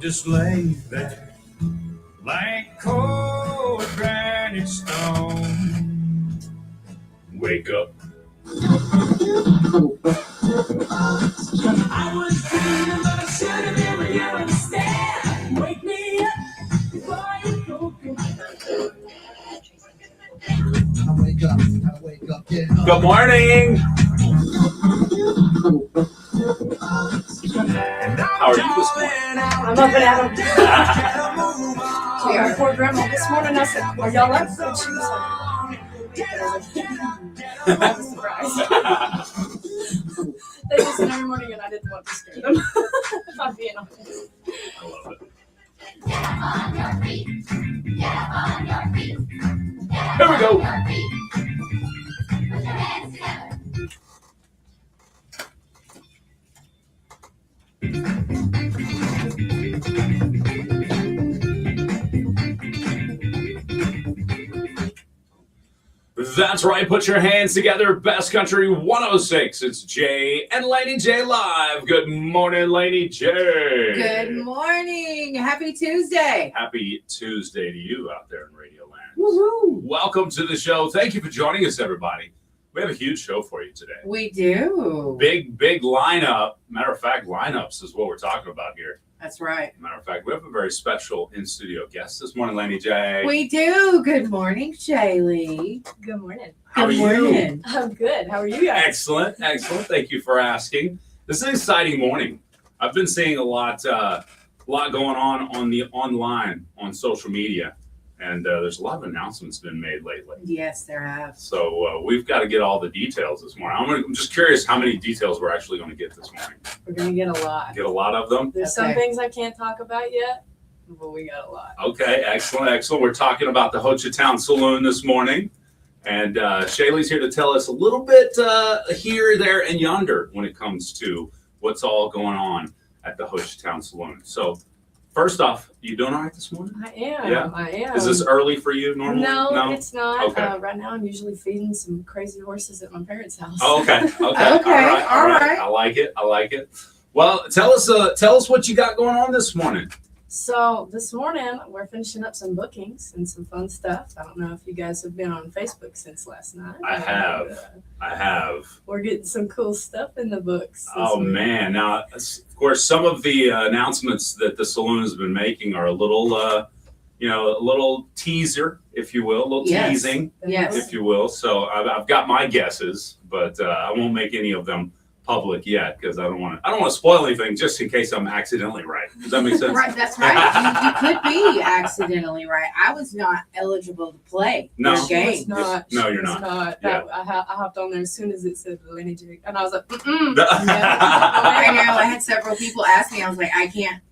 just lay there like cold granite stone. Wake up. I was dreaming, but I should have been with you instead. Wake me up before you go. I wake up, get up. Good morning. How are you this morning? I'm up and at 'em. Yeah, our poor grandma this morning, I said, are y'all up? And she was like, I was surprised. They listen every morning and I didn't want to scare them. If I'm being honest. I love it. Get up on your feet. Get up on your feet. Here we go. Put your hands together. That's right. Put your hands together. Best Country 106. It's Jay and Laney J live. Good morning, Laney J. Good morning. Happy Tuesday. Happy Tuesday to you out there in Radio Land. Woo-hoo. Welcome to the show. Thank you for joining us, everybody. We have a huge show for you today. We do. Big lineup. Matter of fact, lineups is what we're talking about here. That's right. Matter of fact, we have a very special in-studio guest this morning, Laney J. We do. Good morning, Shaylee. Good morning. How are Good you? morning. I'm good. How are you guys? Excellent. Thank you for asking. This is an exciting morning. I've been seeing a lot going on the online on social media, and there's a lot of announcements been made lately. Yes, there have. So we've got to get all the details this morning. I'm just curious how many details we're actually going to get this morning. We're going to get a lot. Get a lot of them. There's some things I can't talk about yet, but we got a lot. Okay, excellent. We're talking about the Hochatown Saloon this morning. And Shaylee's here to tell us a little bit here, there, and yonder when it comes to what's all going on at the Hochatown Saloon. So first off, you doing all right this morning? I am. Yeah. I am. Is this early for you normally? No, it's not. Okay. Right now, I'm usually feeding some crazy horses at my parents' house. Oh, okay. All right. I like it. Well, tell us what you got going on this morning. So this morning, we're finishing up some bookings and some fun stuff. I don't know if you guys have been on Facebook since last night. I have. We're getting some cool stuff in the books. Oh, week. man. Now, of course, some of the announcements that the saloon has been making are a little, a little teaser, if you will, a little teasing, Yes. if you will. So I've got my guesses, but I won't make any of them public yet because I don't want to spoil anything just in case I'm accidentally right. Does that make sense? Right, that's right. You could be accidentally right. I was not eligible to play No. your game. It's not. No, you're It's not. I hopped on there as soon as it said Laney J, and I was like, I know. I had several people ask me. I was like, I can't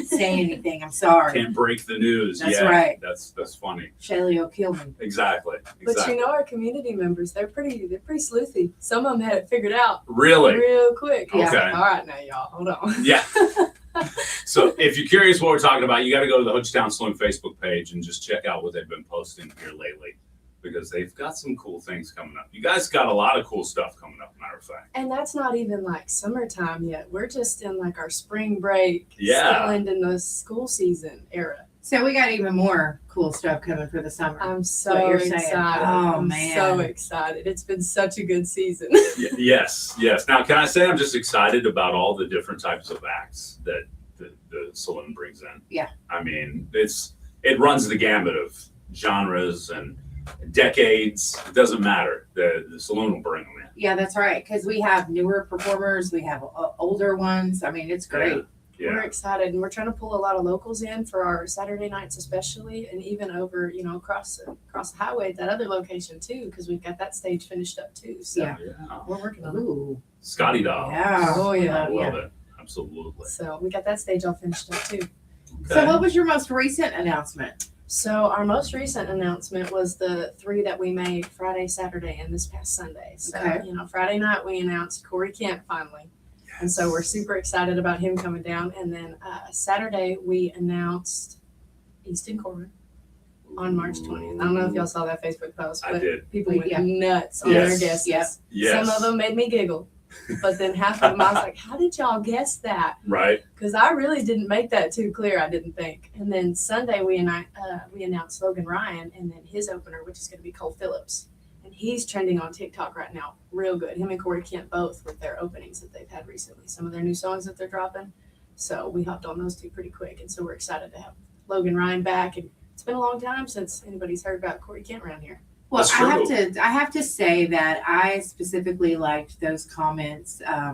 say anything. I'm sorry. Can't break the news. That's right. That's funny. Shaylee will kill me. Exactly. But our community members, they're pretty sleuthy. Some of them had it figured out Really? real quick. Yeah. Okay. All right, now y'all, hold on. Yeah. So if you're curious what we're talking about, you got to go to the Hochatown Saloon Facebook page and just check out what they've been posting here lately because they've got some cool things coming up. You guys got a lot of cool stuff coming up, matter of fact. And that's not even like summertime yet. We're just in like our spring break, Yeah. still in the school season era. So we got even more cool stuff coming for the summer. I'm What so you're excited. saying. Oh, I'm man. so excited. It's been such a good season. Yes. Now, can I say I'm just excited about all the different types of acts that the saloon brings in? Yeah. I mean, it runs the gamut of genres and decades. It doesn't matter. The saloon will bring them in. Yeah, that's right. Because we have newer performers. We have older ones. I mean, it's great. Yeah. We're excited, and we're trying to pull a lot of locals in for our Saturday nights, especially, and even over, across the highway at that other location too, because we've got that stage finished up too. So Yeah. we're working on it. Ooh. Scotty Doll. Yeah. Oh, yeah. I love it. Absolutely. So we got that stage all finished up too. So what was your most recent announcement? So our most recent announcement was the 3 that we made Friday, Saturday, and this past Sunday. So, Okay. Friday night we announced Corey Kent finally. And so we're super excited about him coming down. And then Saturday we announced Easton Corbin on March 20th. I don't know if y'all saw that Facebook post, I but did. people went Yeah. nuts on Yes. their guesses. Yep. Yes. Some of them made me giggle. But then half of them, I was like, how did y'all guess that? Right. Because I really didn't make that too clear, I didn't think. And then Sunday, we announced Logan Ryan and then his opener, which is going to be Cole Phillips. And he's trending on TikTok right now, real good. Him and Corey Kent both with their openings that they've had recently, some of their new songs that they're dropping. So we hopped on those two pretty quick. And so we're excited to have Logan Ryan back. And it's been a long time since anybody's heard about Corey Kent around here. Well, That's I have to say that I specifically liked those comments. I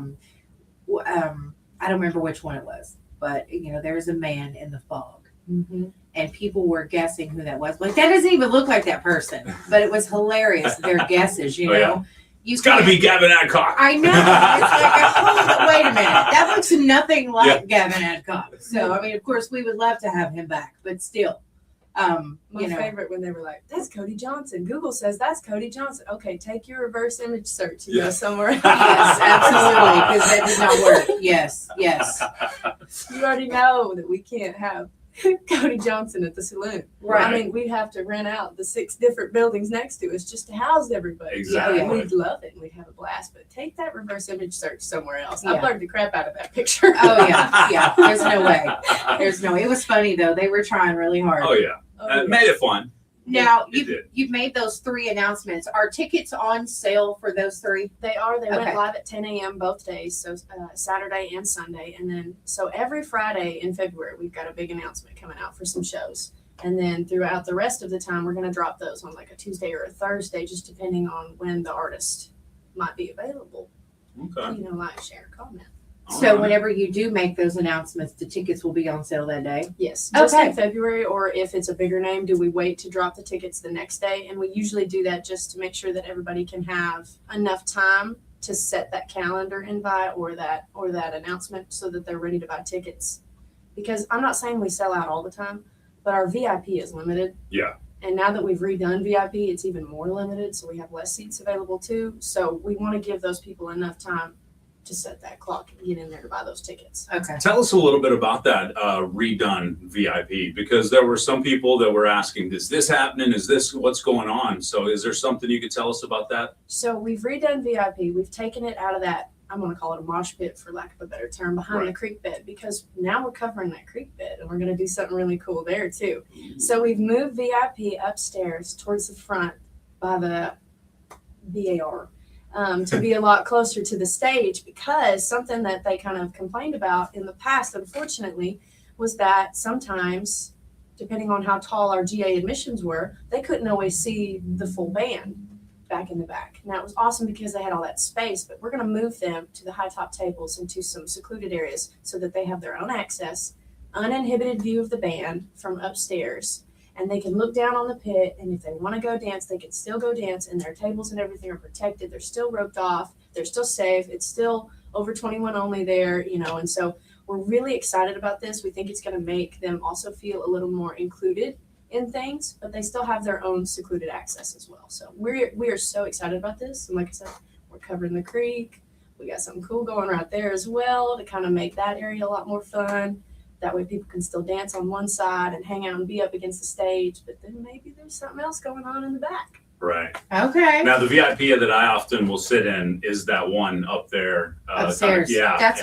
don't remember which one it was, but there was a man in the fog, and people were guessing who that was. Like, that doesn't even look like that person, but it was hilarious. Their guesses, Oh, yeah. You It's got to be Gavin Adcock. I know. It's like, wait a minute. That looks nothing like Gavin Adcock. So, I mean, of course, we would love to have him back, but still. My favorite when they were like, that's Cody Johnson. Google says that's Cody Johnson. Okay, take your reverse image search and go somewhere else. Yes, absolutely, because that did not work. Yes. You already know that we can't have Cody Johnson at the saloon. Right. I mean, we'd have to rent out the 6 different buildings next to us just to house everybody. Exactly. Yeah, we'd love it and we'd have a blast, but take that reverse image search somewhere else. I Yeah. blurred the crap out of that picture. Oh, yeah. There's no way. It was funny, though. They were trying really hard. Oh, yeah. It made it fun. Now, It did. you've made those 3 announcements. Are tickets on sale for those 3? They are. They Okay. went live at 10 a.m. both days, so Saturday and Sunday. And then, so every Friday in February, we've got a big announcement coming out for some shows. And then throughout the rest of the time, we're going to drop those on like a Tuesday or a Thursday, just depending on when the artist might be available. Okay. Like, share, comment. So All right. whenever you do make those announcements, the tickets will be on sale that day? Yes, just Okay. in February, or if it's a bigger name, do we wait to drop the tickets the next day? And we usually do that just to make sure that everybody can have enough time to set that calendar invite or that announcement so that they're ready to buy tickets. Because I'm not saying we sell out all the time, but our VIP is limited. Yeah. And now that we've redone VIP, it's even more limited, so we have less seats available too. So we want to give those people enough time to set that clock and get in there to buy those tickets. Okay. Tell us a little bit about that redone VIP, because there were some people that were asking, is this happening? Is this what's going on? So is there something you could tell us about that? So we've redone VIP. We've taken it out of that, I'm going to call it a mosh pit for lack of a better term, behind Right. the creek bed, because now we're covering that creek bed and we're going to do something really cool there too. So we've moved VIP upstairs towards the front by the BAR. To be a lot closer to the stage, because something that they kind of complained about in the past, unfortunately, was that sometimes, depending on how tall our GA admissions were, they couldn't always see the full band back in the back. Now, it was awesome because they had all that space, but we're going to move them to the high top tables into some secluded areas so that they have their own access, uninhibited view of the band from upstairs. And they can look down on the pit, and if they want to go dance, they can still go dance, and their tables and everything are protected. They're still roped off. They're still safe. It's still over 21 only there, and so we're really excited about this. We think it's going to make them also feel a little more included in things, but they still have their own secluded access as well. So we are so excited about this. And like I said, we're covering the creek. We got something cool going right there as well to kind of make that area a lot more fun. That way people can still dance on one side and hang out and be up against the stage, but then maybe there's something else going on in the back. Right. Okay. Now, the VIP that I often will sit in is that one up there. Upstairs. Yeah. That's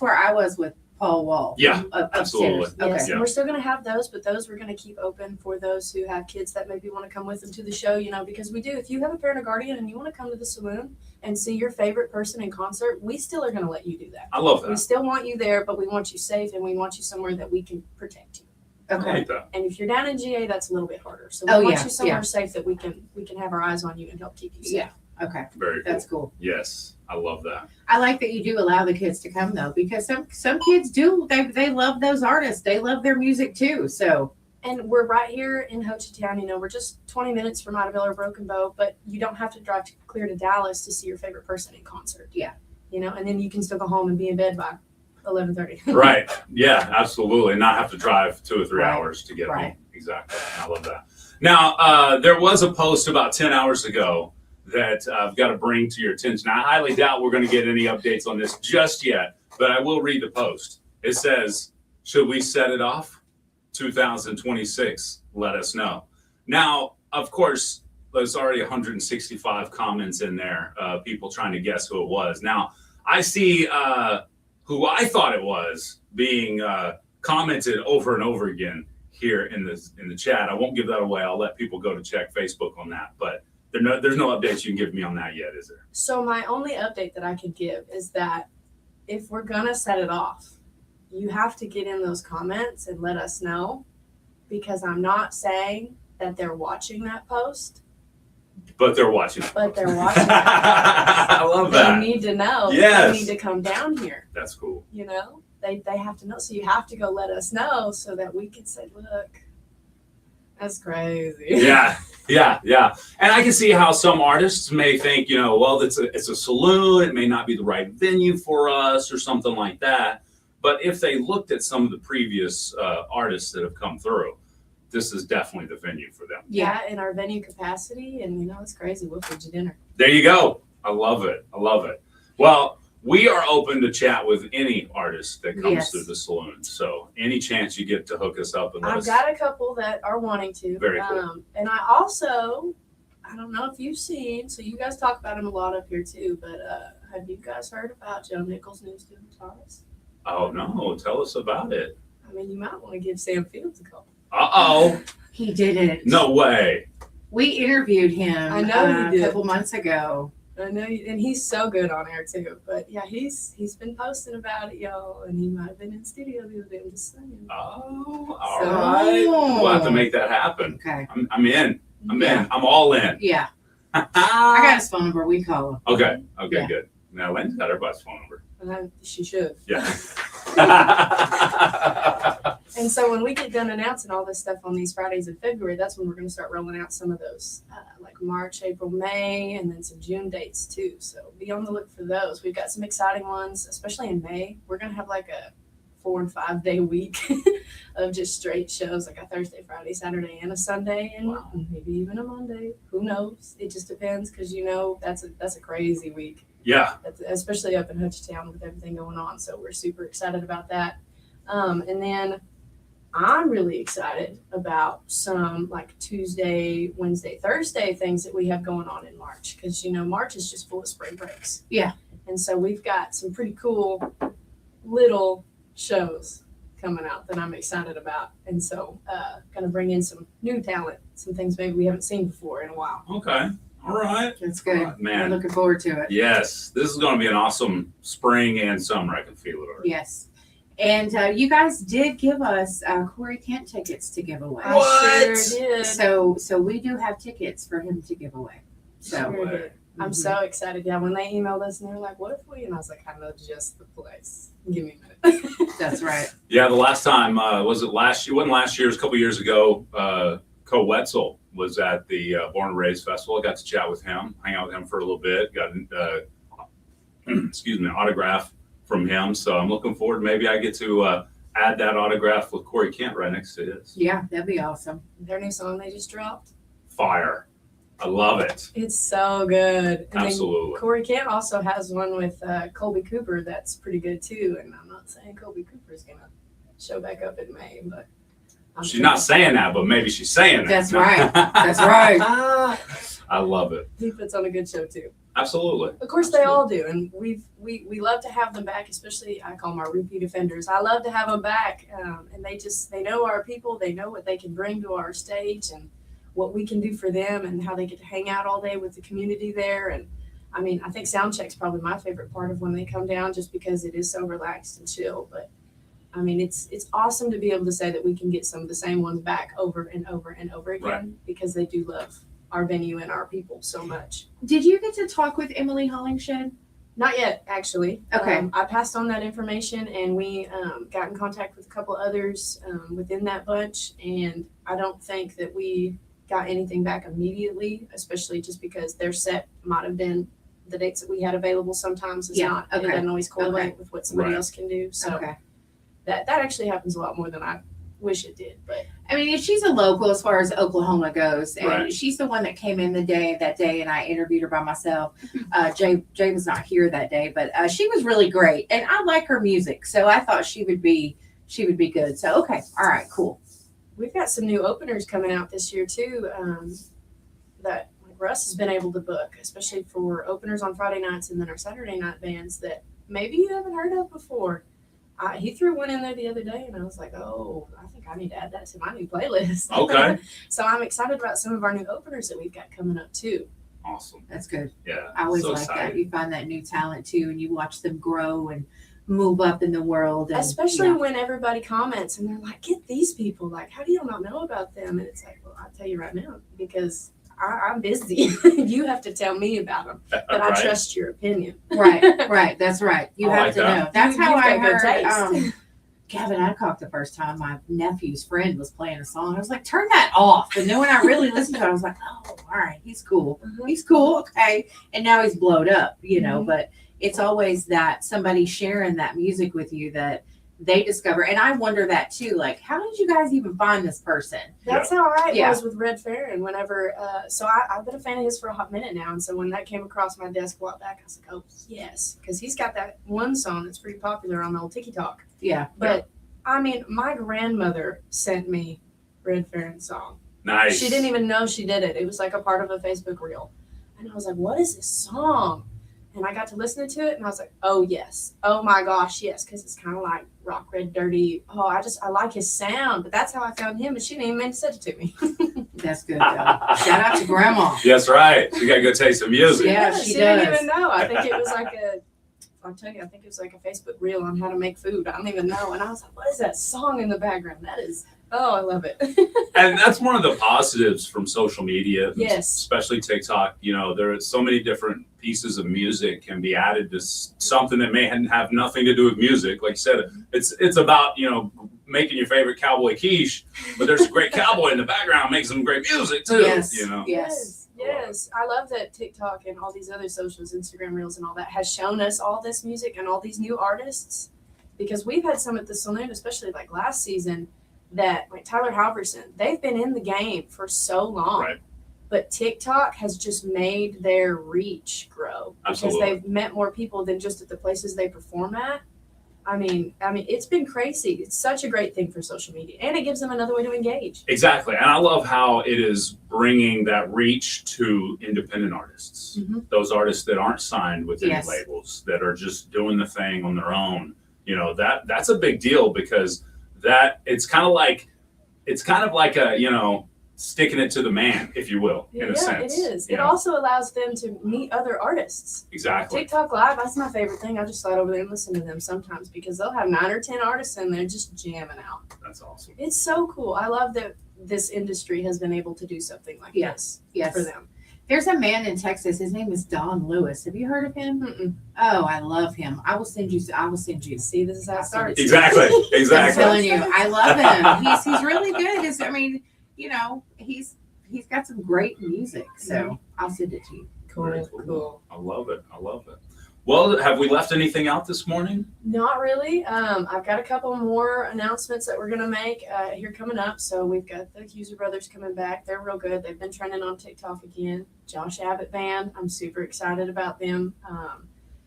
where I was with Paul Wall. Yeah, Upstairs. absolutely. Okay. Yes, Yeah. and we're still going to have those, but those we're going to keep open for those who have kids that maybe want to come with them to the show, because we do. If you have a parent or guardian and you want to come to the saloon and see your favorite person in concert, we still are going to let you do that. I love We that. still want you there, but we want you safe and we want you somewhere that we can protect you. I Okay. like that. And if you're down in GA, that's a little bit harder. So we Oh, want yeah, you somewhere yeah. safe that we can have our eyes on you and help keep you safe. Yeah. Okay. Very cool. That's cool. Yes, I love that. I like that you do allow the kids to come though, because some kids do. They love those artists. They love their music too. So And we're right here in Ho Chi Town. We're just 20 minutes from Idabel or Broken Bow, but you don't have to drive clear to Dallas to see your favorite person in concert. Yeah. And then you can still go home and be in bed by 11:30. Right. Yeah, absolutely. Not have to drive 2 or 3 Right. hours to get Right. home. Exactly. I love that. Now, there was a post about 10 hours ago that I've got to bring to your attention. I highly doubt we're going to get any updates on this just yet, but I will read the post. It says, should we set it off? 2026, let us know. Now, of course, there's already 165 comments in there, people trying to guess who it was. Now, I see who I thought it was being commented over and over again here in the chat. I won't give that away. I'll let people go to check Facebook on that. But there's no updates you can give me on that yet, is there? So my only update that I could give is that if we're gonna set it off, you have to get in those comments and let us know, because I'm not saying that they're watching that post, But they're watching. but they're watching. I love They that. need to know. Yes. They need to come down here. That's cool. You know, they have to know. So you have to go let us know so that we can say, look, that's crazy. Yeah. And I can see how some artists may think, well, it's a saloon. It may not be the right venue for us or something like that. But if they looked at some of the previous artists that have come through, this is definitely the venue for them. Yeah, in our venue capacity. And, it's crazy. We'll feed you dinner. There you go. I love it. Well, we are open to chat with any artist that comes Yes. through the saloon. So any chance you get to hook us up and let I've us. got a couple that are wanting to. Very cool. And I also, I don't know if you've seen, so you guys talk about him a lot up here too, but have you guys heard about Joe Nichols' new student guitarist? Oh, no. Tell us about it. I mean, you might want to give Sam Fields a call. Uh-oh. He didn't. No way. We interviewed him I know you a did. couple months ago. I know, and he's so good on air too. But yeah, he's been posting about it, y'all, and he might have been in studio the other day. I'm just saying. Oh, all So- right. We'll have to make that happen. Okay. I'm in. I'm Yeah. in. I'm all in. Yeah. I got his phone number. We call him. Okay, Yeah. good. Now, Lane's got everybody's phone number. And she should. Yeah. And so when we get done announcing all this stuff on these Fridays in February, that's when we're going to start rolling out some of those, like March, April, May, and then some June dates too. So be on the look for those. We've got some exciting ones, especially in May. We're going to have like a 4 and 5 day week of just straight shows, like a Thursday, Friday, Saturday, and a Sunday, and Wow. maybe even a Monday. Who knows? It just depends, because that's a crazy week. Yeah. Especially up in Hochtown with everything going on. So we're super excited about that. And then I'm really excited about some like Tuesday, Wednesday, Thursday things that we have going on in March. Because, March is just full of spring breaks. Yeah. And so we've got some pretty cool little shows coming out that I'm excited about. And so going to bring in some new talent, some things maybe we haven't seen before in a while. Okay. All right. That's good. All right, man. We're looking forward to it. Yes. This is going to be an awesome spring and summer. I can feel it already. Yes. And you guys did give us Corey Kent tickets to give away. I What? sure did. So we do have tickets for him to give away. So Sure did. I'm Mhm. so excited. Yeah, when they emailed us and they were like, what if we? And I was like, I know just the place. Give me a minute. that's right. Yeah, the last time, was it last year? It wasn't last year, it was a couple years ago. Co Wetzel was at the Born and Raised Festival. I got to chat with him, hang out with him for a little bit, got an autograph from him. So I'm looking forward. Maybe I get to add that autograph with Corey Kent right next to his. Yeah, that'd be awesome. Their new song they just dropped. Fire. I love it. It's so good. And Absolutely. then Corey Kent also has one with Colby Cooper that's pretty good too. And I'm not saying Colby Cooper's going to show back up in May, but She's not saying that, but maybe she's saying that. That's right. That's right. I love it. he puts on a good show too. Absolutely. Of course, they all do, and we love to have them back. Especially, I call them our repeat offenders. I love to have them back, and they know our people. They know what they can bring to our stage, and what we can do for them, and how they get to hang out all day with the community there. And I mean, I think sound check's probably my favorite part of when they come down, just because it is so relaxed and chill. But I mean, it's awesome to be able to say that we can get some of the same ones back over and over and over again, Right. because they do love our venue and our people so much. Did you get to talk with Emily Hollingshed? Not yet, actually. Okay. I passed on that information, and we got in contact with a couple others within that bunch, and I don't think that we got anything back immediately, especially just because their set might have been the dates that we had available. Sometimes it's Yeah, not. It okay. doesn't always correlate with what somebody Right. else can do. So Okay. that actually happens a lot more than I wish it did. But I mean, she's a local as far as Oklahoma goes, and Right. she's the one that came in that day, and I interviewed her by myself. Jay was not here that day, but she was really great, and I like her music, so I thought she would be good. So okay, all right, cool. we've got some new openers coming out this year too. That Russ has been able to book, especially for openers on Friday nights and then our Saturday night bands that maybe you haven't heard of before. He threw one in there the other day, and I was like, oh, I think I need to add that to my new playlist. Okay. So I'm excited about some of our new openers that we've got coming up too. Awesome. That's good. Yeah. I always so like excited. that. You find that new talent too, and you watch them grow and move up in the world. And, Especially yeah. when everybody comments and they're like, get these people. Like, how do you not know about them? And it's like, well, I'll tell you right now because I'm busy. You have to tell me about them. But I Right. trust your opinion. Right. That's right. You I have like to that. know. That's how You've I got good heard taste. Gavin Adcock the first time. My nephew's friend was playing a song. I was like, turn that off. And then when I really listened to it, I was like, oh, all right, he's cool. Uh-huh. He's cool. Okay. And now he's blowed up, Mhm. but it's always that somebody sharing that music with you that they discover. And I wonder that too. Like, how did you guys even find this person? That's how I Yeah. was with Red Farron. Whenever, I've been a fan of his for a hot minute now, and so when that came across my desk a while back, I was like, oh yes, because he's got that one song that's pretty popular on the old Tiki Talk. Yeah. But I mean, my grandmother sent me Red Farron's song. Nice. She didn't even know she did it. It was like a part of a Facebook reel, and I was like, what is this song? And I got to listen to it, and I was like, oh yes, oh my gosh, yes, because it's kind of like rock, red, dirty. Oh, I like his sound, but that's how I found him, and she didn't even mean to send it to me. That's good. Though. Shout out to Grandma. That's right. You got good taste in music. Yeah, she didn't does. even know. I think it was like I'll tell you, I think it was like a Facebook reel on how to make food. I don't even know. And I was like, what is that song in the background? That is, oh, I love it. And that's one of the positives from social media, Yes. especially TikTok. You know, there are so many different pieces of music can be added to something that may have nothing to do with music. Like you said, it's about, you know, making your favorite cowboy quiche, but there's a great cowboy in the background making some great music too. Yes. You know, Yes. I love that TikTok and all these other socials, Instagram reels and all that has shown us all this music and all these new artists, because we've had some at the saloon, especially like last season, that like Tyler Halverson, they've been in the game for so long. Right. But TikTok has just made their reach grow because Absolutely. they've met more people than just at the places they perform at. I mean, it's been crazy. It's such a great thing for social media, and it gives them another way to engage. Exactly. And I love how it is bringing that reach to independent artists, Mhm. those artists that aren't signed with any Yes. labels, that are just doing the thing on their own. You know, that's a big deal, because that it's kind of like a, you know, sticking it to the man, if you will, in a sense. It is. you It know? also allows them to meet other artists. Exactly. TikTok Live, that's my favorite thing. I just slide over there and listen to them sometimes because they'll have 9 or 10 artists in there just jamming out. That's awesome. It's so cool. I love that this industry has been able to do something like this Yes. for them. There's a man in Texas. His name is Don Lewis. Have you heard of him? Mm-mm. Oh, I love him. I will send you. See, this is how it starts. Exactly. I'm Exactly. telling you, I love him. He's really good. I mean, you know, he's got some great music. So I'll send it to you. Very cool. I love it. I love it. Well, have we left anything out this morning? Not really. I've got a couple more announcements that we're going to make here coming up. So we've got the Accuser Brothers coming back. They're real good. They've been trending on TikTok again. Josh Abbott Band. I'm super excited about them.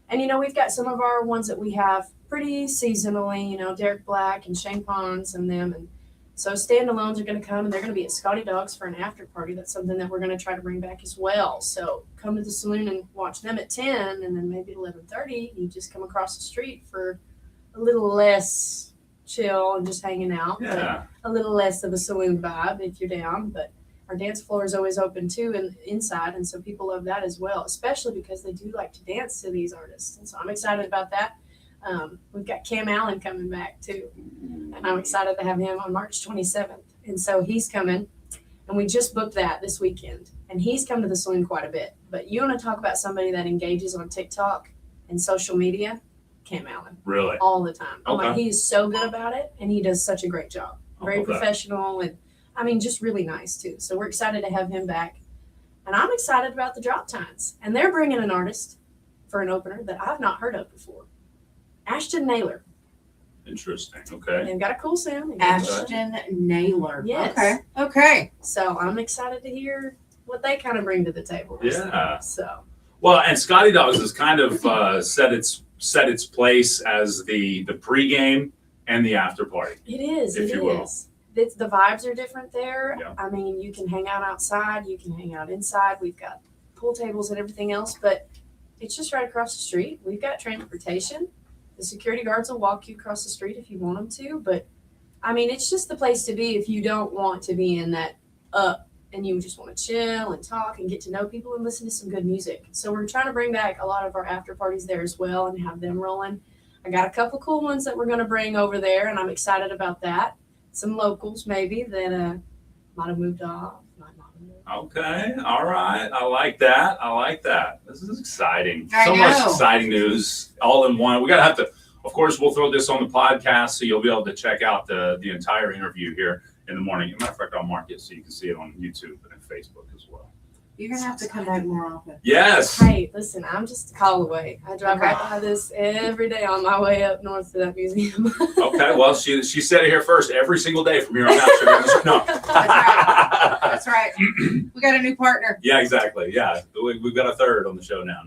And, you know, we've got some of our ones that we have pretty seasonally, you know, Derek Black and Shane Pons and them. And so standalones are going to come, and they're going to be at Scotty Dogs for an after party. That's something that we're going to try to bring back as well. So come to the saloon and watch them at 10, and then maybe at 11:30, you just come across the street for a little less chill and just hanging out. Yeah. But a little less of a saloon vibe if you're down. But our dance floor is always open too and inside, and so people love that as well, especially because they do like to dance to these artists. And so I'm excited about that. We've got Cam Allen coming back too, and I'm excited to have him on March 27th. And so he's coming, and we just booked that this weekend, and he's come to the saloon quite a bit. But you want to talk about somebody that engages on TikTok and social media? Cam Allen, Really? all the time. Oh my, Okay. he is so good about it, and he does such a great job. I Very love that. professional, and I mean, just really nice too. So we're excited to have him back, and I'm excited about the Drop Tines. And they're bringing an artist for an opener that I've not heard of before, Ashton Naylor. Interesting. Okay. They've got a cool sound. Ashton Naylor. Yes. Okay. So I'm excited to hear what they kind of bring to the table. Yeah. So Well, and Scotty Dogs has kind of set its place as the pregame and the after party. it is. If It you will. is. the vibes are different there. Yeah. I mean, you can hang out outside, you can hang out inside. We've got pool tables and everything else, but it's just right across the street. We've got transportation. The security guards will walk you across the street if you want them to, but I mean, it's just the place to be if you don't want to be in that and you just want to chill and talk and get to know people and listen to some good music. So we're trying to bring back a lot of our after parties there as well and have them rolling. I got a couple cool ones that we're going to bring over there, and I'm excited about that. Some locals maybe that might have moved off, might not have moved. Okay, all right. I like that. I like that. This is exciting. I So much know. exciting news all in one. We gotta have to. Of course, we'll throw this on the podcast, so you'll be able to check out the entire interview here in the morning. As a matter of fact, I'll mark it so you can see it on YouTube and Facebook as well. You're gonna have to come back more often. Yes. Hey, listen, I'm just a call away. I drive Okay. right by this every day on my way up north to that museum. Okay. Well, she said it here first. Every single day from here on out. No. That's right. We got a new partner. Yeah, exactly. Yeah, we've got a third on the show now.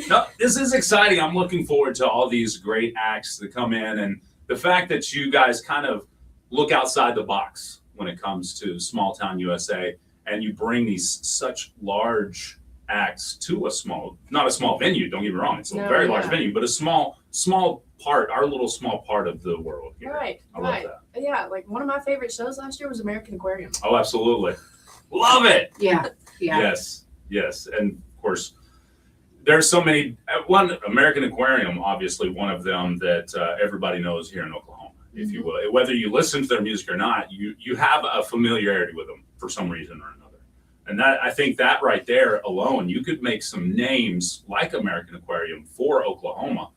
No, this is exciting. I'm looking forward to all these great acts that come in, and the fact that you guys kind of look outside the box when it comes to small town USA, and you bring these such large acts to not a small venue. Don't get me wrong; it's a No, very yeah. large venue, but a small part, our little small part of the world here. Right, I love right. that. Yeah, like one of my favorite shows last year was American Aquarium. Oh, absolutely, love it. Yeah. Yes, and of course, there's so many. One American Aquarium, obviously, one of them that everybody knows here in Oklahoma, if you will. Whether you listen to their music or not, you have a familiarity with them for some reason or another. And that I think that right there alone, you could make some names like American Aquarium for Oklahoma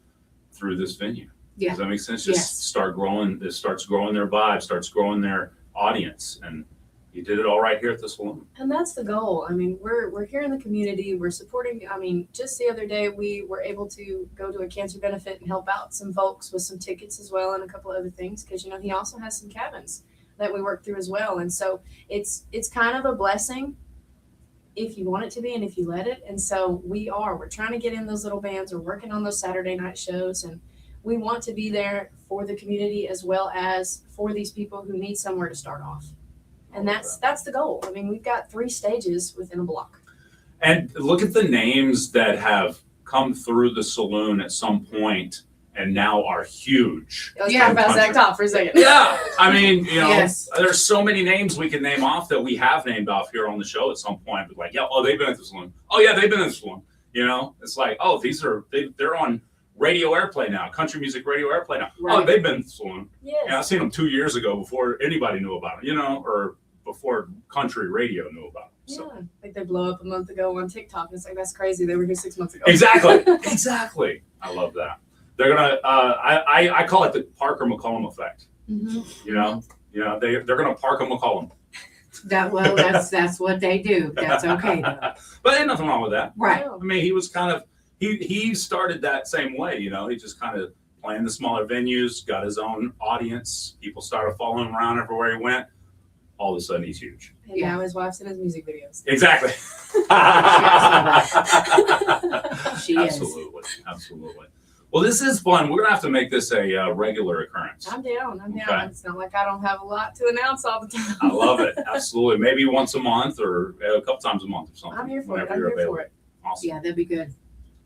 through this venue. Yeah. Does that make sense? Yes. Just start growing. It starts growing their vibe, starts growing their audience, and you did it all right here at the saloon. And that's the goal. I mean, we're here in the community. We're supporting. I mean, just the other day we were able to go to a cancer benefit and help out some folks with some tickets as well and a couple other things because he also has some cabins that we work through as well. And so it's kind of a blessing if you want it to be and if you let it. And so we're trying to get in those little bands. We're working on those Saturday night shows, and we want to be there for the community as well as for these people who need somewhere to start off. And that's the goal. I mean, we've got 3 stages within a block. And look at the names that have come through the saloon at some point and now are huge. Let's Yeah. talk about Zach Top for a second. Yeah, I mean, Yes. there's so many names we can name off that we have named off here on the show at some point. But like, yeah, oh, they've been at the saloon. Oh, yeah, they've been at the saloon. It's like, oh, they're on radio airplay now, country music radio airplay now. Oh, Right. they've been at the saloon. Yes. Yeah, I seen them 2 years ago before anybody knew about it, or before country radio knew about it. So. Yeah, like they blow up a month ago on TikTok. It's like, that's crazy. They were here 6 months ago. Exactly. I love that. They're gonna. I call it the Parker McCollum effect. Mhm. They're gonna Parker McCollum. That's what they do. That's okay though. But ain't nothing wrong with that. Right. Yeah. I mean, he was kind of he started that same way. He just kind of playing the smaller venues, got his own audience. People started following him around everywhere he went. All of a sudden, he's huge. And Yeah. now his wife's in his music videos. Exactly. She is. Absolutely. Well, this is fun. We're gonna have to make this a regular occurrence. I'm down. Okay. It's not like I don't have a lot to announce all the time. I love it. Absolutely. Maybe once a month or a couple times a month or something. I'm here for it. whenever I'm you're here available. for it. Awesome. Yeah, that'd be good.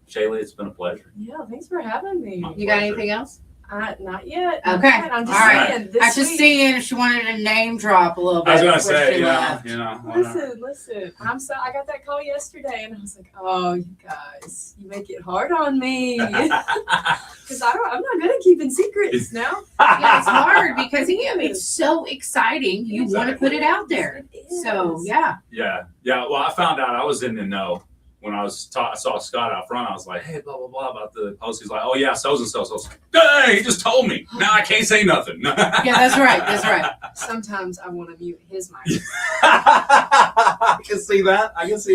Shaylee, it's been a pleasure. Yeah, thanks for having me. My You got pleasure. anything else? Not yet. Okay. I'm just All right. saying. I This was just week, seeing if she wanted to name drop a little bit. I was gonna before say, she left. whatever. Listen. I got that call yesterday, and I was like, oh, you guys, you make it hard on me because I'm not good at keeping secrets now. Yeah, it's hard because it's so exciting. You want to put it out there. It is. So yeah. Yeah. Well, I found out I was in the know when I saw Scott out front. I was like, hey, blah blah blah about the post. He's like, oh yeah, so and so. So I was like, hey, he just told me. Now I can't say nothing. Yeah, that's right. That's right. Sometimes I want to mute his mic. I can see that. I He gets,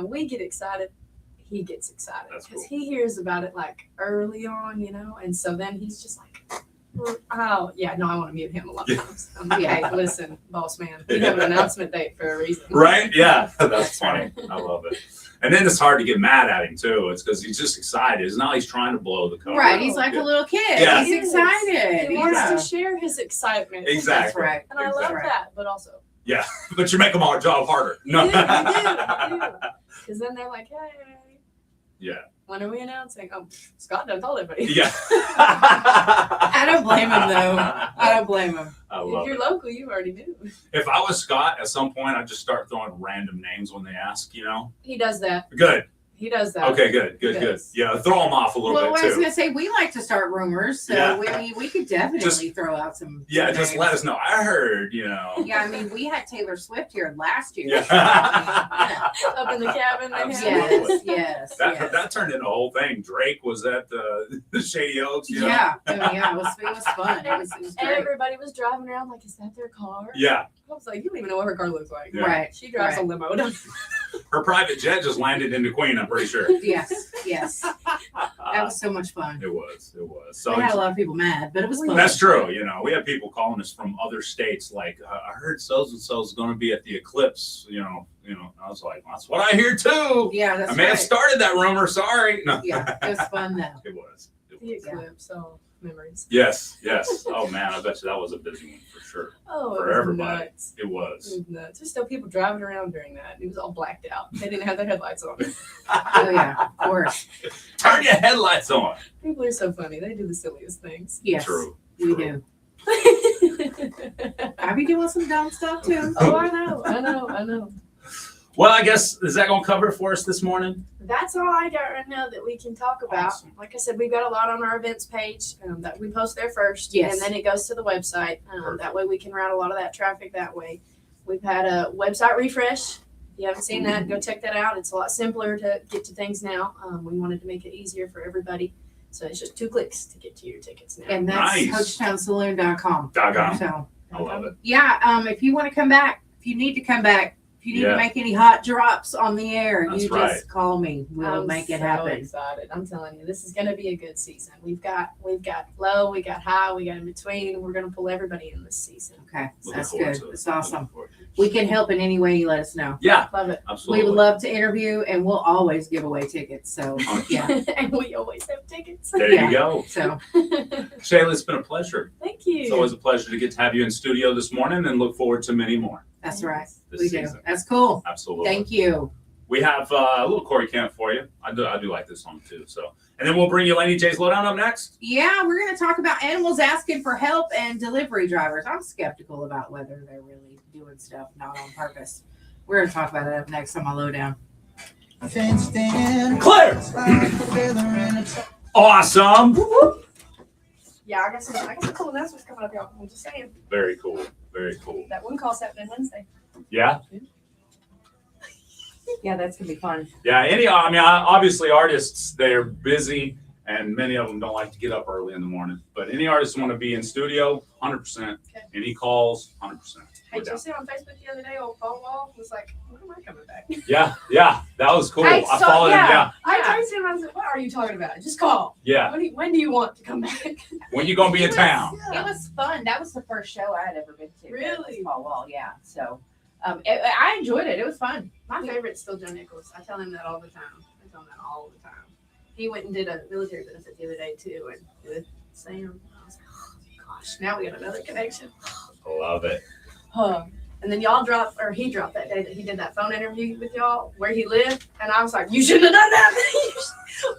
we get excited. He gets excited That's because cool. he hears about it like early on, and so then he's just like, Oh, yeah, no, I want to mute him a lot of Yeah. times. I'm like, hey, listen, boss man, we have an announcement date for a reason. Right? Yeah, that's funny. I love it. And then it's hard to get mad at him too. It's because he's just excited. It's not he's trying to blow the cover. Right, he's like a little kid. Yeah. He's excited. He wants Yeah. to share his excitement. Exactly. That's right. And I love Exactly. that, but also, Yeah, but you make them our job harder. No. you do. Because then they're like, hey, Yeah. when are we announcing? Oh, Scott done told everybody. Yeah. I don't blame him though. I don't blame him. I If love you're it. local, you already knew. If I was Scott, at some point, I'd just start throwing random names when they ask, you know? He does that. Good. He does that. Okay, good. Yes. Yeah, throw them off a little Well, bit I was too. gonna say we like to start rumors, so Yeah. we could definitely Just- throw out some. Yeah, some just names. let us know. I heard, you know. Yeah, I mean, we had Taylor Swift here last year. Yeah. Up in the cabin. They have. Absolutely. Yes, yes, That, yes. that turned into a whole thing. Drake was at the Shady Oaks, you know? Yeah, I mean, yeah, it was fun. It was great. Everybody was driving around like, is that their car? Yeah. I was like, you don't even know what her car looks like. Yeah. Right. She drives a limo. Don't Her private jet just landed into Queen, I'm pretty sure. Yes, yes. That was so much fun. It was. So We had a lot of people mad, but it was fun. that's true. You know, we have people calling us from other states like, I heard so and so is going to be at the eclipse. You know. I was like, that's what I hear too. Yeah, that's I may right. have started that rumor. Sorry. No. Yeah, it was fun though. It was. The eclipse. So memories. Yes. Oh man, I bet you that was a busy one for sure. Oh, For it was everybody. nuts. It It was. was nuts. There's still people driving around during that. It was all blacked out. They didn't have their headlights on. Oh yeah, of course. Turn your headlights on. People are so funny. They do the silliest things. Yes, True. we True. do. I be doing some dumb stuff too. Oh, I know. Well, I guess is that going to cover it for us this morning? That's all I got right now that we can talk about. Awesome. Like I said, we've got a lot on our events page that we post there first, Yes. and then it goes to the website. Perfect. That way we can route a lot of that traffic that way. We've had a website refresh. If you haven't seen that, go check that out. It's a lot simpler to get to things now. We wanted to make it easier for everybody. So it's just 2 clicks to get to your tickets now. And that's Nice. HoachtownSaloon.com. Doggone. So I love it. yeah, if you want to come back, if you need to come back, if you need Yeah. to make any hot drops on the air, That's you right. just call me. We'll I'm make it so happen. excited. I'm telling you, this is going to be a good season. We've got low, we got high, we got in between. We're going to pull everybody in this season. Okay, Looking that's forward good. to it. It's awesome. Looking forward to it. We can help in any way you let us know. Yeah, Love it. absolutely. We would love to interview, and we'll always give away tickets. So yeah, And we always have tickets. There Yeah. you go. so Shayla, it's been a pleasure. Thank you. It's always a pleasure to get to have you in studio this morning and look forward to many more that's right. this We season. do. That's cool. Absolutely. Thank you. We have a little Corey Camp for you. I do like this song too. So, and then we'll bring you Laney J's Lowdown up next. Yeah, we're going to talk about animals asking for help and delivery drivers. I'm skeptical about whether they're really doing stuff not on purpose. We're going to talk about it up next on my lowdown. Fenced in. Claire! Awesome. Yeah, I got some cool announcements coming up, y'all. I'm just saying. Very cool. Very cool. That one call's happening Wednesday. Yeah. Yeah, that's going to be fun. Yeah. Obviously artists, they're busy and many of them don't like to get up early in the morning, but any artists want to be in studio, 100%. Okay. Any calls, 100%. Hey, We're did you down. see on Facebook the other day, old phone wall was like, when am I coming back? Yeah. That was cool. I I saw- followed him. yeah. I texted him, I was like, what are you talking about? Just call. Yeah. When do you want to come back? When you going to be in town? It was fun. That was the first show I had ever been to. Really? Paul Wall, yeah. So I enjoyed it. It was fun. My favorite's still Joe Nichols. I tell him that all the time. He went and did a military benefit the other day too, and with Sam. I was like, oh gosh, now we got another connection. Love it. And then he dropped that day that he did that phone interview with y'all where he lived, and I was like, you shouldn't have done that.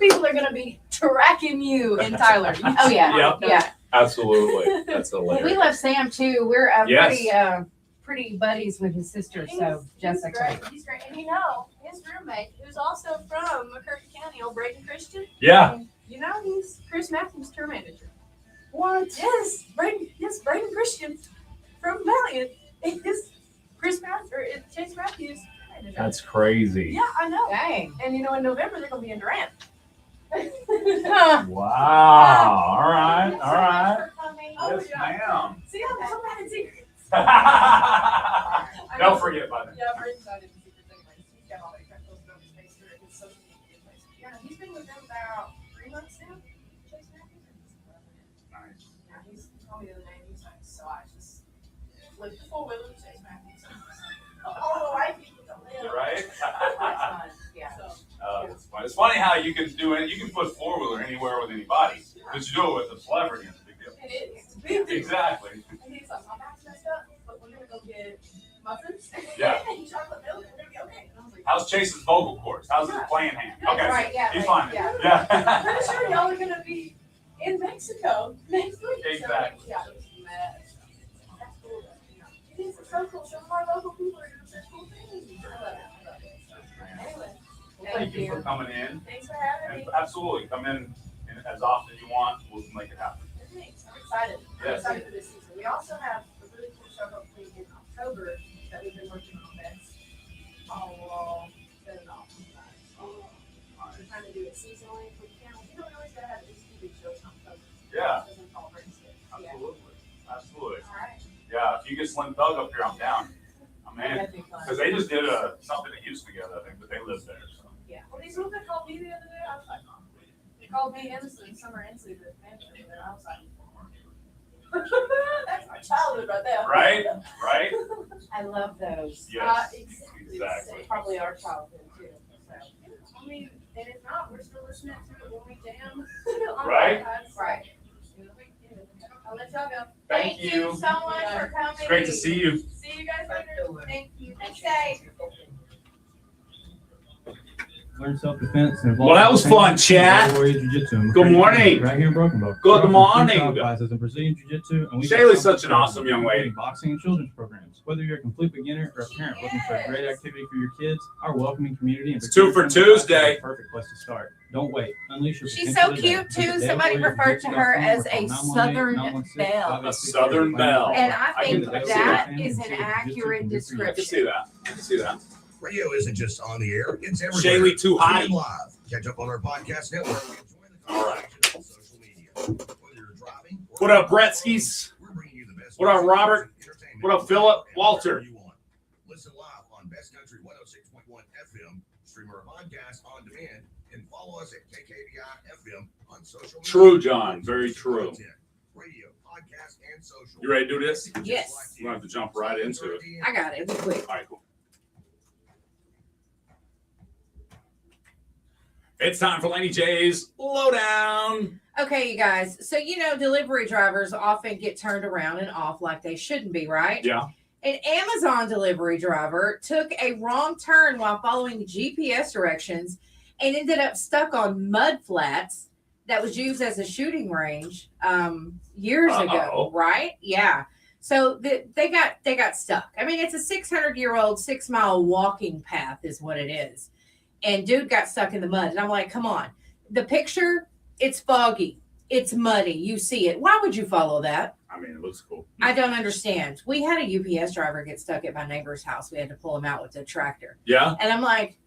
People are gonna be tracking you in Tyler. Oh yeah, Yep. yeah. Absolutely. That's Well, we hilarious. love Sam too. We're Yes. pretty buddies with his sister. So Jessica. He's great. And his roommate, who's also from McCurtain County, old Braden Christian, Yeah. he's Chris Matthews' tour manager. What? Yes, Braden Christian from Valiant is Chase Matthews' tour manager. That's crazy. Yeah, I know. Dang. And in November they're gonna be in Durant. Wow. All right. Oh, Yes, yeah. ma'am. See, I'm so bad at secrets. Don't forget about it. Yeah, Braden's not in secrets anyway. He's got all that crap posted on his face here at his social media place. Yeah, he's been with them about 3 months now. Chase Matthews. Nice. Yeah, he's told me the other day, and he was like, so I just flipped the four-wheeler and chased Matthew. All the white people don't live. Right? Yeah. So, It's funny. It's funny how you can do it. You can put four-wheeler anywhere with anybody. But you do it with a celebrity, it's a big deal. it is. It's a big deal. Exactly. And he's like, my back's messed up, but we're gonna go get muffins. Yeah. And chocolate milk, and we're gonna be okay. And I was like, How's Chase's vocal cords? How's his playing hand? Okay. Right, yeah, He's right, fine. yeah. Yeah. I'm pretty sure y'all are gonna be in Mexico next week. Exactly. So, yeah, it was a mess. That's cool. It is so cool. Some of our local people are doing such cool things. I love it. I love it. So, anyway, Thank you for coming in. thanks for having And me. absolutely, come in as often as you want. We'll make it happen. Thanks. I'm excited. I'm Yes. excited for this season. We also have a really cool show hopefully in October that we've been working on that's all set it off. We're trying to do it seasonally if we can. We don't always gotta have these TV shows in October. Yeah. It doesn't fall right into it. Yeah. Absolutely. Absolutely. All right. Yeah, if you get Slim Thug up here, I'm down. I'm in. That'd be fun. Because they just did something at Houston together, I think, but they live there. So. Yeah. Well, these people that called me the other day, I was like, oh. They called me Innocent, Summer Inslee, the manager, and I was like, that's my childhood right there. Right? Right? I love those. Yes. Exactly. Exactly. Probably our childhood too. So. I mean, and if not, we're still listening to it when we jam. on Right. iPads. Right. I'll let y'all go. Thank you. so much for coming. It's great to see you. See you guys later. Thank you. Thanks, Dave. Learn self-defense and Well, that was fun, chat. Good morning. Right here in Broken Bow. Good morning. Classes in Brazilian Jiu-Jitsu, and we Shaylee's such an awesome young lady. Boxing and children's programs. Whether you're a complete beginner or a parent looking for a great activity for your kids, our welcoming community and It's 2 for Tuesday. is a perfect place to start. Don't wait. Unleash your She's potential so today. cute, too. Visit Somebody davewarrior.com referred to her or as call a 918-916-586 Southern A Southern belle. And I I think can- that I can is see an it. accurate I can see description. that. I can see that. Radio isn't just on the air, it's everywhere. Shaylee too high. Stream live. Catch up on our podcast network. and Join the All right. conversation on social media. Whether you're driving or What up, Bretskis? we're bringing you the best What up, news, Robert? entertainment, What up, Philip? and Walter? whatever you want. Listen live on Best Country 106.1 FM, stream our podcast on demand, and follow us at KKVI FM on social media. True, John. Very true. Content, radio, podcast, and social. You ready to do this? Yes. We're going to have to jump right into it. I got it. Be quick. All right, cool. It's time for Laney J's Lowdown. Okay, you guys. So, delivery drivers often get turned around and off like they shouldn't be, right? Yeah. An Amazon delivery driver took a wrong turn while following GPS directions and ended up stuck on mud flats that was used as a shooting range years ago, Uh-oh. right? Yeah. So they got stuck. I mean, it's a 600-year-old 6-mile walking path is what it is. And dude got stuck in the mud. And I'm like, come on. The picture, it's foggy. It's muddy. You see it. Why would you follow that? I mean, it looks cool. I don't understand. We had a UPS driver get stuck at my neighbor's house. We had to pull him out with the tractor. Yeah. And I'm like,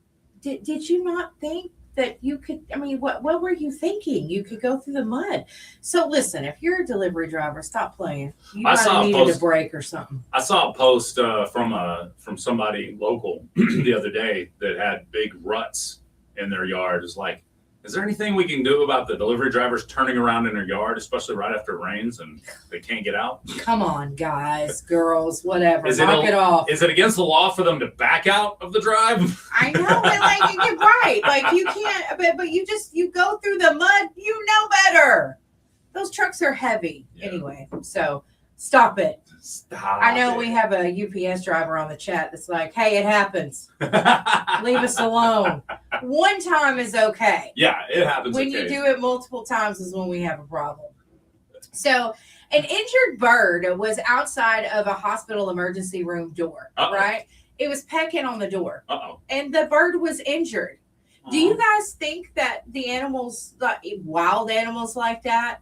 did you not think that you could, what were you thinking? You could go through the mud. So listen, if you're a delivery driver, stop playing. You I saw might a have needed post- a break or something. I saw a post from somebody local the other day that had big ruts in their yard. It's like, is there anything we can do about the delivery drivers turning around in their yard, especially right after it rains and they can't get out? Come on, guys, girls, whatever. Is it Knock it off. Is it against the law for them to back out of the drive? I know, and you're right. Like you can't, but you go through the mud. You know better. Those trucks are heavy Yeah. anyway. So stop it. Stop. I know we have a UPS driver on the chat that's like, "Hey, it happens. have. Leave us alone." One time is okay. Yeah, it happens. When you occasionally. do it multiple times is when we have a problem. So, an injured bird was outside of a hospital emergency room door. Uh-oh. Right? It was pecking on the door. Uh-oh. And the bird was injured. Do you guys think that the animals, like wild animals like that,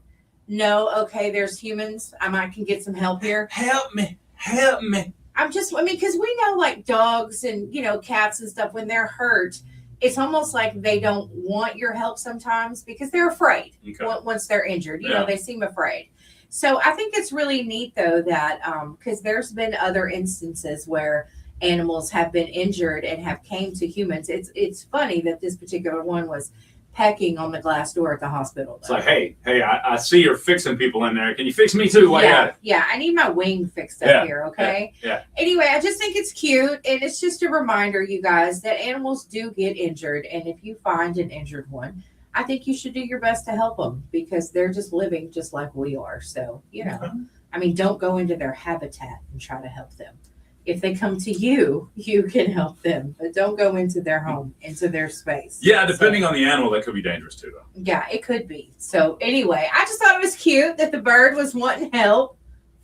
know, okay, there's humans, I can get some help here? Help me. Help me. Because we know like dogs and, cats and stuff, when they're hurt, it's almost like they don't want your help sometimes because they're afraid Okay. once they're injured. Yeah. They seem afraid. So I think it's really neat, though, that because there's been other instances where animals have been injured and have came to humans. It's funny that this particular one was pecking on the glass door at the hospital. It's like, hey, I see you're fixing people in there. Can you fix me too? While you're at it? Yeah, I need my wing fixed up Yeah, here, okay? yeah. Anyway, I just think it's cute, and it's just a reminder, you guys, that animals do get injured, and if you find an injured one, I think you should do your best to help them because they're just living just like we are. So, I mean, don't go into their habitat and try to help them. If they come to you, you can help them, but don't go into their home, into their space. Yeah, depending on the animal, that could be dangerous too, though. Yeah, it could be. So anyway, I just thought it was cute that the bird was wanting help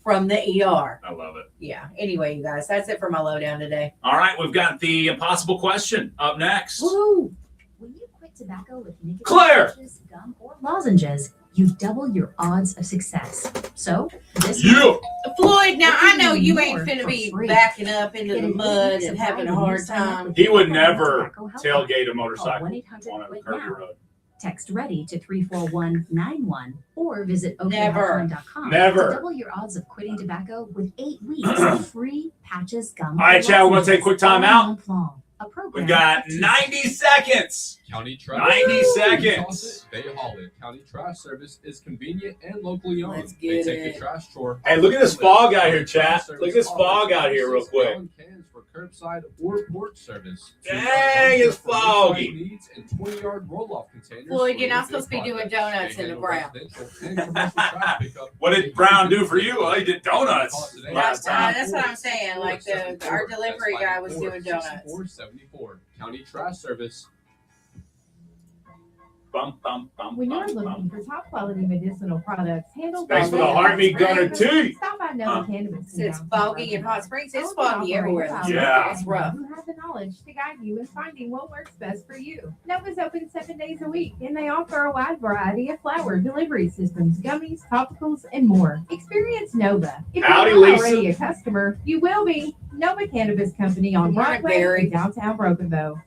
from the ER. I love it. Yeah. Anyway, you guys, that's it for my lowdown today. All right, we've got the impossible question up next. Woo! When you quit tobacco with nicotine Claire! patches, gum, or lozenges, you double your odds of success. So, this Yeah. Floyd, now I know you More ain't finna for be free. backing up into Get the an mud easy and supply having a when you hard sign up time. with He would the never Tobacco Help tailgate a Call motorcycle 1-800 on a Quit curvy Now. road. Text READY to 34191 or visit Never. okhotline.com Never. to double your odds of quitting tobacco with 8 weeks of free patches, gum, All right, and Chad, we're gonna take a quick time all out. month long. A program We've got to 90 seconds. County Trash 90 Service. seconds. They haul it. County Trash Service is convenient and locally owned. Let's They get take it. the trash chore. Hey, look at this fog out here, chat. Service Look at this fog out here real offers quick. gallon cans for curbside or port service. Dang, it's foggy. Needs and 20-yard roll-off containers. Floyd, for you're not your supposed to be big doing projects. donuts They in the handle brown. residential and commercial trash pickup. What did Brown do for you? Well, he did donuts last time. That's what I'm saying. Like our delivery guy was doing donuts. 6474 County Trash Service. Bum, bum, bum, When you're bum, looking bum. for top quality medicinal products handled Thanks by for the heart meat gunner tea. Stop by Huh. Nova Cannabis. in It's downtown foggy in Rockville. Hot Springs. It's Nova foggy everywhere. operates Yeah. It's rough. Who have the knowledge to guide you in finding what works best for you. Nova's open 7 days a week, and they offer a wide variety of flower delivery systems, gummies, topicals, and more. Experience Nova. If Howdy, you're not Lisa. already a customer, you will be. Nova Cannabis Company on Good morning, Broadway Barry. in downtown Broken Bow.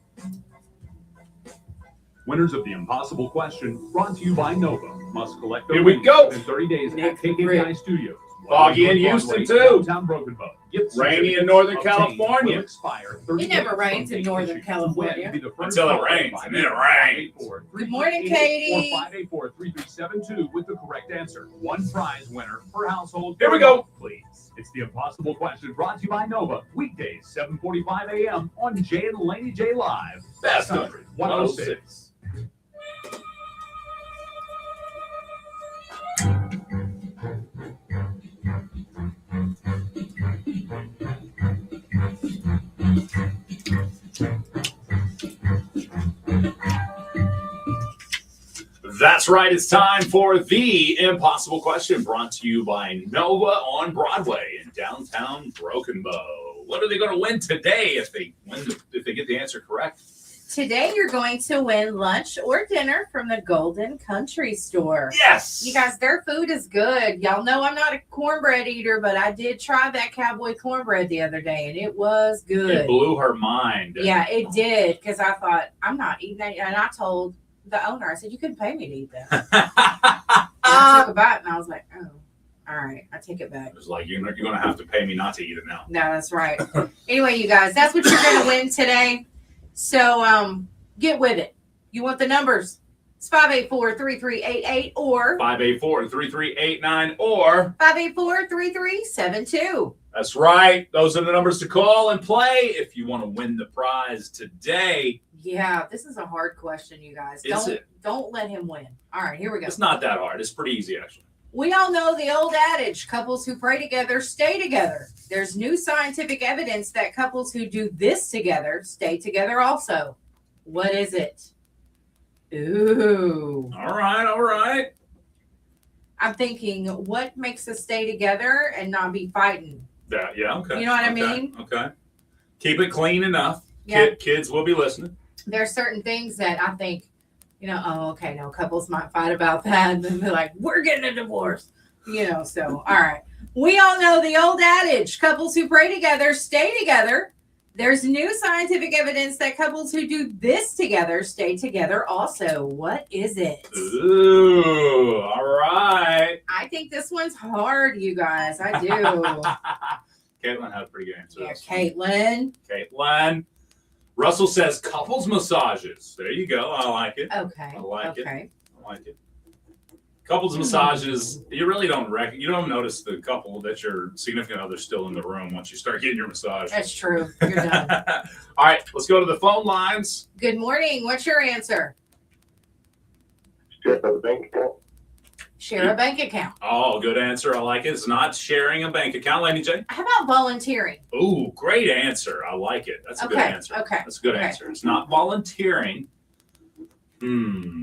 Winners of the Impossible Question, brought to you by Nova, must collect their Here we winnings go. within 30 days Nick at KKBI Studios. Foggy in Broadway, Houston, too. Downtown Broken Bow. Gift Rainy in certificates Northern obtained California. will expire 30 It never days rains from in date Northern issued. California. Win, be the first Until it caller rains, by and then it rains. 584-3888 Good morning, Katie. Or 584-3372 with the correct answer. One prize winner per household. Here we go. Please. It's the Impossible Question brought to you by Nova. Weekdays, 7:45 a.m. on Jay and Laney J Live. Best Country country. 106. That's right. It's time for the impossible question brought to you by Nova on Broadway in downtown Broken Bow. What are they going to win today if they get the answer correct? Today you're going to win lunch or dinner from the Golden Country Store. Yes. You guys, their food is good. Y'all know I'm not a cornbread eater, but I did try that cowboy cornbread the other day, and it was It good. blew her mind. Yeah, it did, because I thought, I'm not eating that. And I told the owner, I said, you couldn't pay me to eat that. And I took a bite, and I was like, oh, all right, I take it back. It was like, you're going to have to pay me not to eat it now. No, that's right. Anyway, you guys, that's what you're going to win today. So get with it. You want the numbers? It's 584-3388 or 584-3389 or 584-3372. that's right. Those are the numbers to call and play if you want to win the prize today. Yeah, this is a hard question, you guys. Is it? Don't let him win. All right, here we go. It's not that hard. It's pretty easy, actually. We all know the old adage, couples who pray together stay together. There's new scientific evidence that couples who do this together stay together also. What is it? Ooh. All right, all right. I'm thinking, what makes us stay together and not be fighting? Yeah, okay. You know what I Okay, mean? Okay. Keep it clean enough. Yeah. Kids will be listening. There's certain things that I think, no, couples might fight about that. And then they're like, we're getting a divorce. So, all right. We all know the old adage, couples who pray together stay together. There's new scientific evidence that couples who do this together stay together also. What is it? Ooh, all right. I think this one's hard, you guys. I do. Caitlin had a pretty good answer. Yeah, Caitlin. Caitlin. Russell says couples massages. There you go. I like it. Okay. I like it. Okay. I like it. Couples massages, you really don't you don't notice the couple that your significant other's still in the room once you start getting your massage. That's true. You're done. All right, let's go to the phone lines. Good morning. What's your answer? Share a bank account. Share a bank account. Oh, good answer. I like it. It's not sharing a bank account, Laney J. How about volunteering? Ooh, great answer. I like it. That's a good answer. Okay. That's a good Okay. answer. It's not volunteering.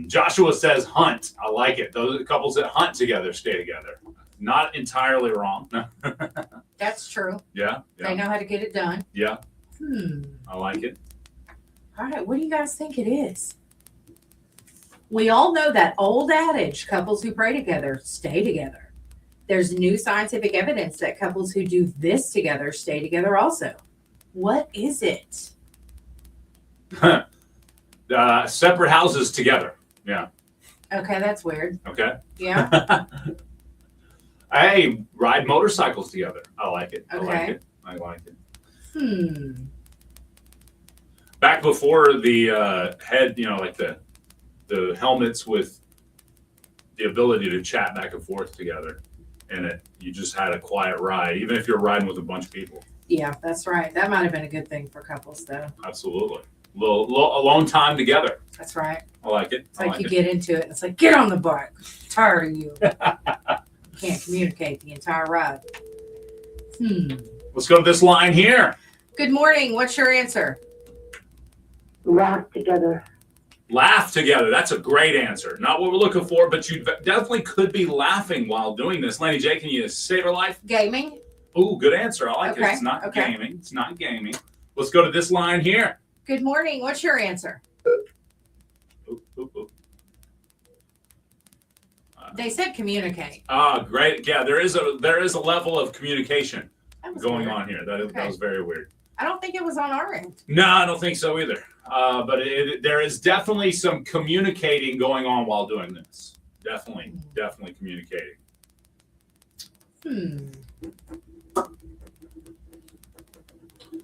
Joshua says hunt. I like it. Those couples that hunt together stay together. Not entirely wrong. That's true. Yeah. They know how to get it done. Yeah. Hmm. I like it. All right. What do you guys think it is? We all know that old adage, couples who pray together stay together. There's new scientific evidence that couples who do this together stay together also. What is it? Separate houses together. Yeah. Okay, that's weird. Okay. Yeah. Hey, ride motorcycles together. I like it. I like Okay. it. I like it. Back before the head, like the helmets with the ability to chat back and forth together in it, you just had a quiet ride, even if you're riding with a bunch of people. Yeah, that's right. That might have been a good thing for couples, though. Absolutely. Little alone time together. That's right. I like it. It's like you get into it, and it's like, get on the bike. I'm tired of you. Can't communicate the entire ride. Let's go to this line here. Good morning. What's your answer? Laugh together. Laugh together. That's a great answer. Not what we're looking for, but you definitely could be laughing while doing this. Laney J, can you save her life? Gaming. Ooh, good answer. I like it. Okay, It's not okay. gaming. It's not gaming. Let's go to this line here. Good morning. What's your answer? Ooh, ooh, ooh. They said communicate. Great. Yeah, there is a level of communication That was going weird. on here. That Okay. was very weird. I don't think it was on our end. No, I don't think so either. But there is definitely some communicating going on while doing this. Definitely communicating.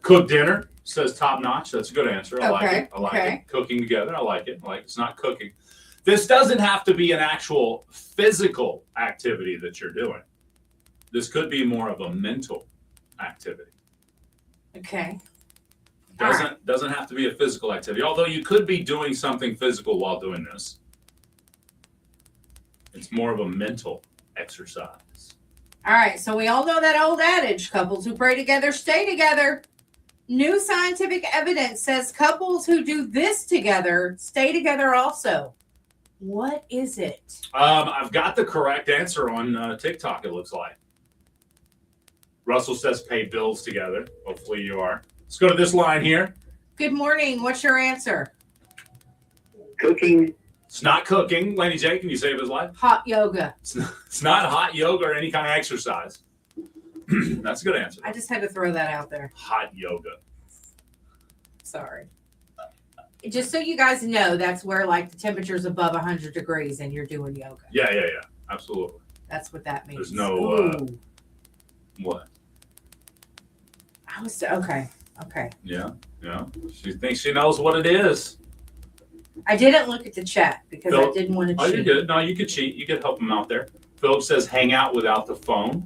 Cook dinner, says top notch. That's a good answer. I like it. I like it. Cooking together. I like it. It's not cooking. This doesn't have to be an actual physical activity that you're doing. This could be more of a mental activity. Okay. Doesn't have to be a physical activity, although you could be doing something physical while doing this. It's more of a mental exercise. All right. So we all know that old adage, couples who pray together stay together. New scientific evidence says couples who do this together stay together also. What is it? I've got the correct answer on TikTok, it looks like. Russell says pay bills together. Hopefully you are. Let's go to this line here. Good morning. What's your answer? Cooking. It's not cooking. Laney J, can you save his life? Hot yoga. It's not hot yoga or any kind of exercise. That's a good answer. I just had to throw that out there. Hot yoga. Sorry. Just so you guys know, that's where like the temperature's above 100 degrees and you're doing yoga. Yeah. Absolutely. That's what that means. There's no what? I was okay. Yeah. She thinks she knows what it is. I didn't look at the chat because I Phil- didn't want to Oh, cheat. you're good. No, you could cheat. You could help them out there. Philip says hang out without the phone.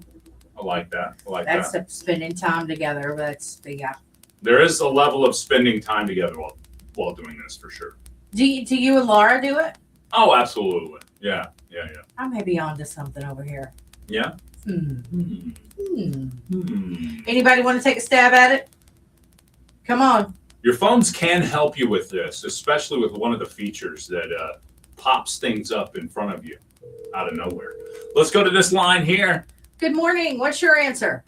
I like that. That's spending time together. That's yeah. There is a level of spending time together while doing this for sure. Do you and Laura do it? Oh, absolutely. Yeah. I may be onto something over here. Yeah. Anybody want to take a stab at it? Come on. Your phones can help you with this, especially with one of the features that pops things up in front of you out of nowhere. Let's go to this line here. Good morning. What's your answer?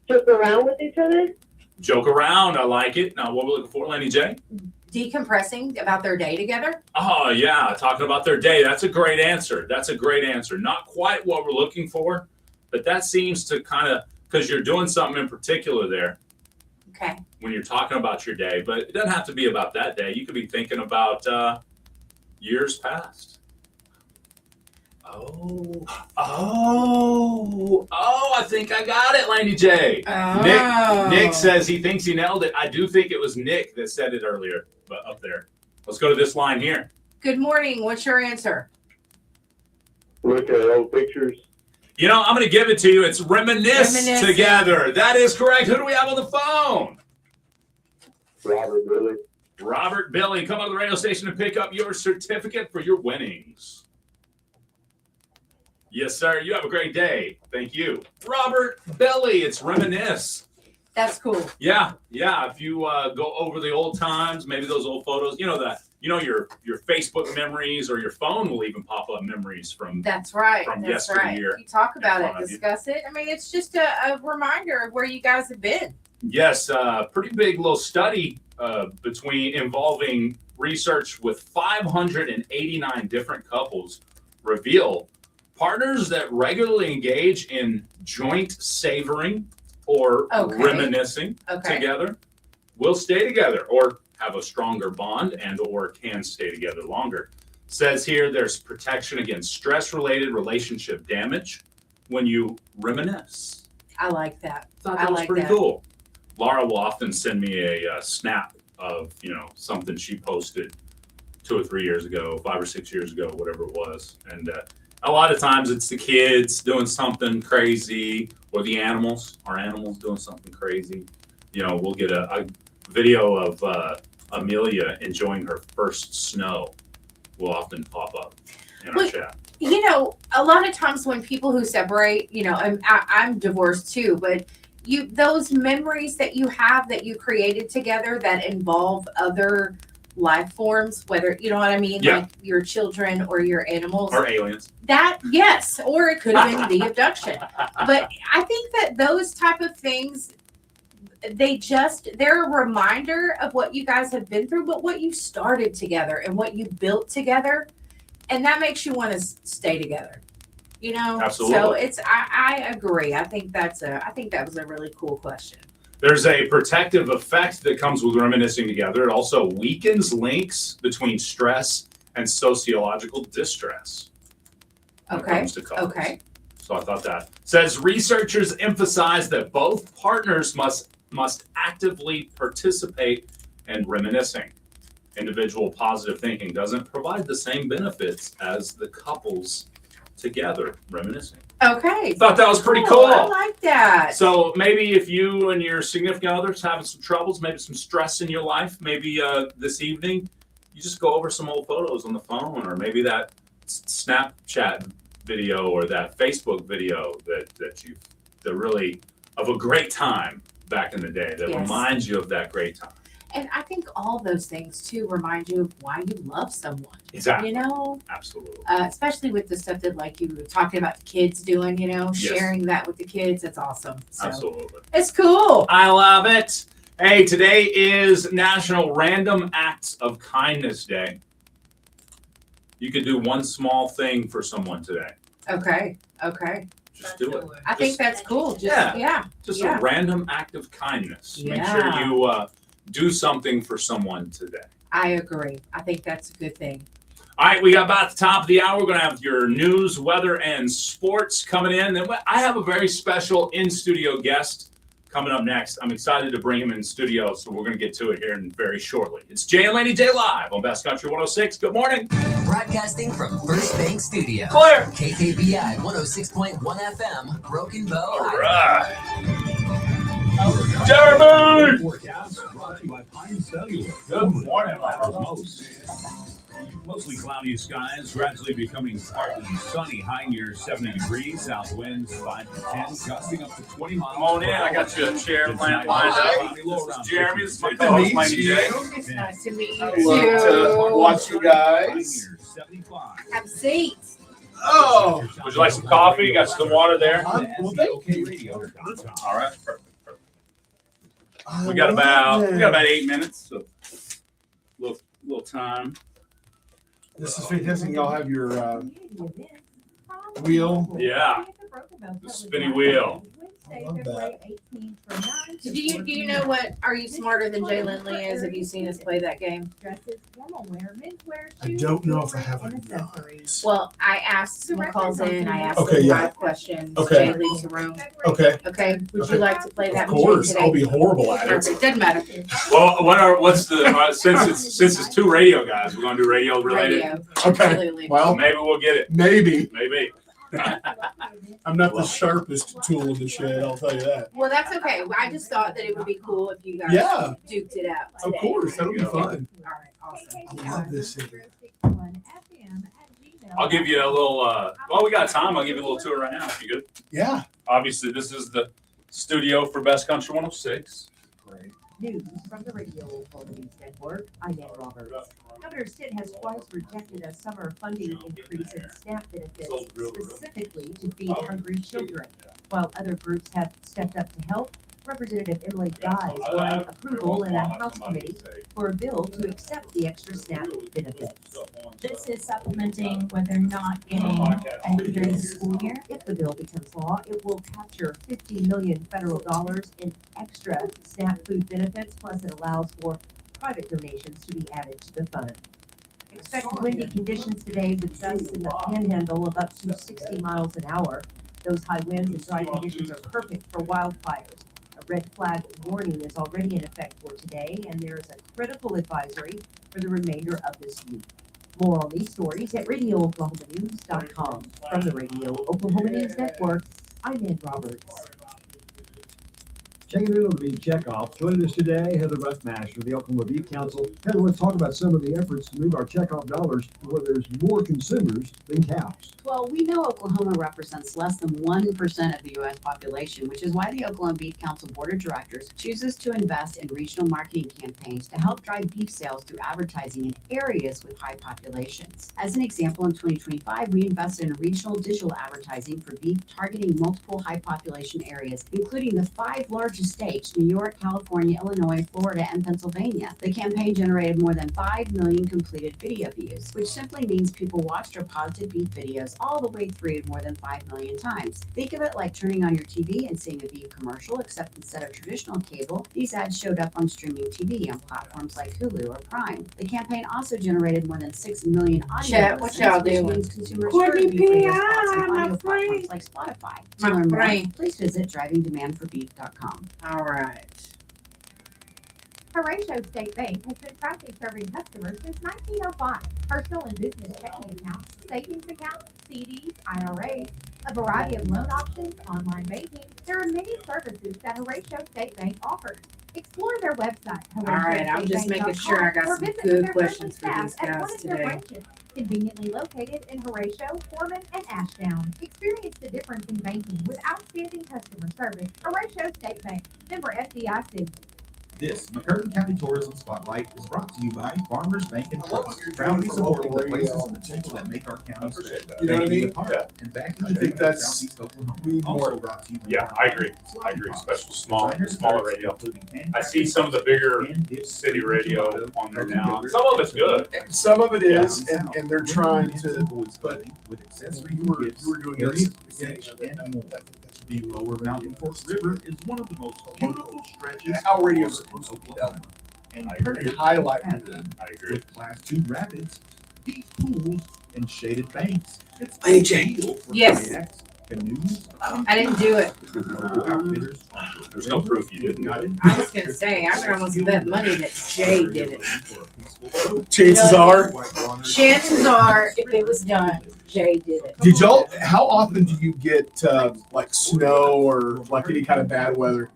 Joke around with each other. Joke around. I like it. Now, what we're looking for, Laney J? Decompressing about their day together? Oh, yeah. Talking about their day. That's a great answer. Not quite what we're looking for, but that seems to kind of, because you're doing something in particular there. Okay. When you're talking about your day, but it doesn't have to be about that day. You could be thinking about years past. Oh, I think I got it, Laney J. Oh. Nick says he thinks he nailed it. I do think it was Nick that said it earlier, but up there. Let's go to this line here. Good morning. What's your answer? Look at old pictures. You know, I'm going to give it to you. It's reminisce together. That is correct. Who do we have on the phone? Robert, really? Robert Billy, come on to the radio station and pick up your certificate for your winnings. Yes, sir. You have a great day. Thank you. Robert Billy, it's reminisce. That's cool. Yeah. If you go over the old times, maybe those old photos, your Facebook memories, or your phone will even pop up memories from. That's right. From That's yesteryear. right. You talk about in it, front of you. discuss it. I mean, it's just a reminder of where you guys have been. Yes, pretty big little study involving research with 589 different couples reveal partners that regularly engage in joint savoring or reminiscing together will stay together or have a stronger bond and or can stay together longer. Says here there's protection against stress-related relationship damage when you reminisce. I like that. Thought that was pretty cool. Laura will often send me a snap of, something she posted 2 or 3 years ago, 5 or 6 years ago, whatever it was. And a lot of times it's the kids doing something crazy, or the animals, our animals doing something crazy. We'll get a video of Amelia enjoying her first snow will often pop up in our chat. A lot of times when people who separate, I'm divorced too, but those memories that you have that you created together that involve other life forms, whether you know what I mean, like your children or your animals or aliens. Yes, or it could have been the abduction. But I think that those type of things, they're a reminder of what you guys have been through, but what you started together and what you built together, and that makes you want to stay together. Absolutely. So I agree. I think that was a really cool question. There's a protective effect that comes with reminiscing together. It also weakens links between stress and sociological distress. When it comes to couples. Okay. So I thought that. Says researchers emphasize that both partners must actively participate in reminiscing. Individual positive thinking doesn't provide the same benefits as the couples together reminiscing. Okay. Thought that was pretty cool. I like that. So maybe if you and your significant others having some troubles, maybe some stress in your life, maybe this evening, you just go over some old photos on the phone, or maybe that Snapchat video or that Facebook video that really of a great time back in the day that reminds you of that great time. And I think all those things too remind you of why you love someone. Exactly. Absolutely. Especially with the stuff that like you were talking about the kids doing, sharing that with the kids. That's awesome. So, absolutely. It's cool. I love it. Hey, today is National Random Acts of Kindness Day. You could do one small thing for someone today. Okay. Just do it. I think that's cool. Just a random act of kindness. Make sure you do something for someone today. I agree. I think that's a good thing. All right, we got about the top of the hour. We're going to have your news, weather, and sports coming in. Then I have a very special in-studio guest coming up next. I'm excited to bring him in studio, so we're going to get to it here very shortly. It's Jay and Laney J live on Best Country 106. Good morning. Broadcasting from First Bank Studio. Claire. KKBI 106.1 FM, Broken Bow. All right. Jeremy! Forecast brought to you by Pine Cellular. Good morning, Mostly cloudy skies, gradually becoming partly sunny. High near 70 degrees. South winds 5 to 10, gusting up to 20 miles. Come on in. I got you a chair lined up. This is Jeremy. This is my co-host, Laney J. It's nice to meet you. I'd love to watch you guys. Have a seat. Oh, Would you like some coffee? You got some water there? Well, thank you. All right. Perfect. We got about 8 minutes. So little time. This is fantastic. Y'all have your wheel. Yeah. The spinny wheel. Thursday, love February 18th from 9 to Do you know what Are You Smarter Than Jay Lindley is? Have you seen us play that game? Dresses, formal wear, menswear, I shoes, don't know if I jewelry, have and it. accessories. Well, I asked, someone calls in, I asked Okay, them yeah. 5 questions. Okay. Jay leaves the room. Okay. Okay, would Okay. you like to play that Of with Jay course, today? I'll be horrible at it. Perfect, doesn't matter. Well, what's the since it's two radio guys, we're gonna do radio related. Radio. Okay. Absolutely. Well, Maybe we'll get it. maybe. Maybe. I'm not the sharpest tool in the shed, I'll tell you that. Well, that's okay. I just thought that it would be cool if you guys Yeah. duked it out Of today. course, that'll be fun. All right, awesome. I love this thing. I'll give you a little. Well, we got time. I'll give you a little tour right now. If you good. Yeah. Obviously, this is the studio for Best Country 106. Great. News from the Radio Holdings Network. I'm Ann Roberts. Governor Stitt has twice rejected a summer funding increase in SNAP benefits specifically to feed hungry children. While other groups have stepped up to help, Representative Emily Guys won approval in a House committee for a bill to accept the extra SNAP benefits. This is supplementing what they're not getting during the school year. If the bill becomes law, it will capture $50 million federal dollars in extra SNAP food benefits, plus it allows for private donations to be added to the fund. Expect windy conditions today with gusts in the panhandle of up to 60 miles an hour. Those high winds and dry conditions are perfect for wildfires. A red flag warning is already in effect for today, and there is a critical advisory for the remainder of this week. More on these stories at RadioOklahomaNews.com. From the Radio Oklahoma News Network, I'm Ann Roberts. Checking in on the beef checkoff. Joining us today, Heather Buckmaster of the Oklahoma Beef Council. Heather, let's talk about some of the efforts to move our checkoff dollars to where there's more consumers than cows. Well, we know Oklahoma represents less than 1% of the U.S. population, which is why the Oklahoma Beef Council Board of Directors chooses to invest in regional marketing campaigns to help drive beef sales through advertising in areas with high populations. As an example, in 2025, we invested in regional digital advertising for beef targeting multiple high population areas, including the 5 largest states, New York, California, Illinois, Florida, and Pennsylvania. The campaign generated more than 5 million completed video views, which simply means people watched our positive beef videos all the way through more than 5 million times. Think of it like turning on your TV and seeing a beef commercial, except instead of traditional cable, these ads showed up on streaming TV on platforms like Hulu or Prime. The campaign also generated more than 6 million audio Chat, what y'all which doing? means consumers Courtney heard beef video P.I., spots on my audio friend. platforms like Spotify. To My learn more, friend. please visit drivingdemandforbeef.com. All right. Horatio State Bank has been proudly serving customers since 1905. Personal and business checking accounts, savings accounts, CDs, IRAs, a variety of loan options, online banking. There are many services that Horatio State Bank offers. Explore their website. All right, I'm just making sure I got or some visit good their questions for friendly these staff at one guys of their today. branches, conveniently located in Horatio, Foreman, and Ashdown. Experience the difference in banking with outstanding customer service. Horatio State Bank, member FDIC. This McCurtain County Tourism Spotlight is brought to you by Farmers Bank and Trust, proudly supporting the places and the people that make our county special. You know what I mean? And back I think that's Southeast Oklahoma. we Also more. brought to you by Yeah, I agree. I agree. Especially smaller radio. I see some of the bigger city radio on there now. Some of it's good. Some of it is, and they're trying to, but with accessory you were kits, doing areas it. to finish, and more. The Lower Mountain Fork River is one of the most beautiful stretches How radio's in supposed to be Oklahoma. And I agree. highlight I agree. with Class 2 rapids, deep pools, and shaded banks. It's Laney J. ideal for Yes. kayaks, canoes. I didn't do it. Outfitters. There's no proof you didn't. I was gonna say, I could almost bet money that Jay did it. Chances are. Chances are, if it was done, Jay did it. Did y'all? How often do you get like snow or like any kind of bad weather?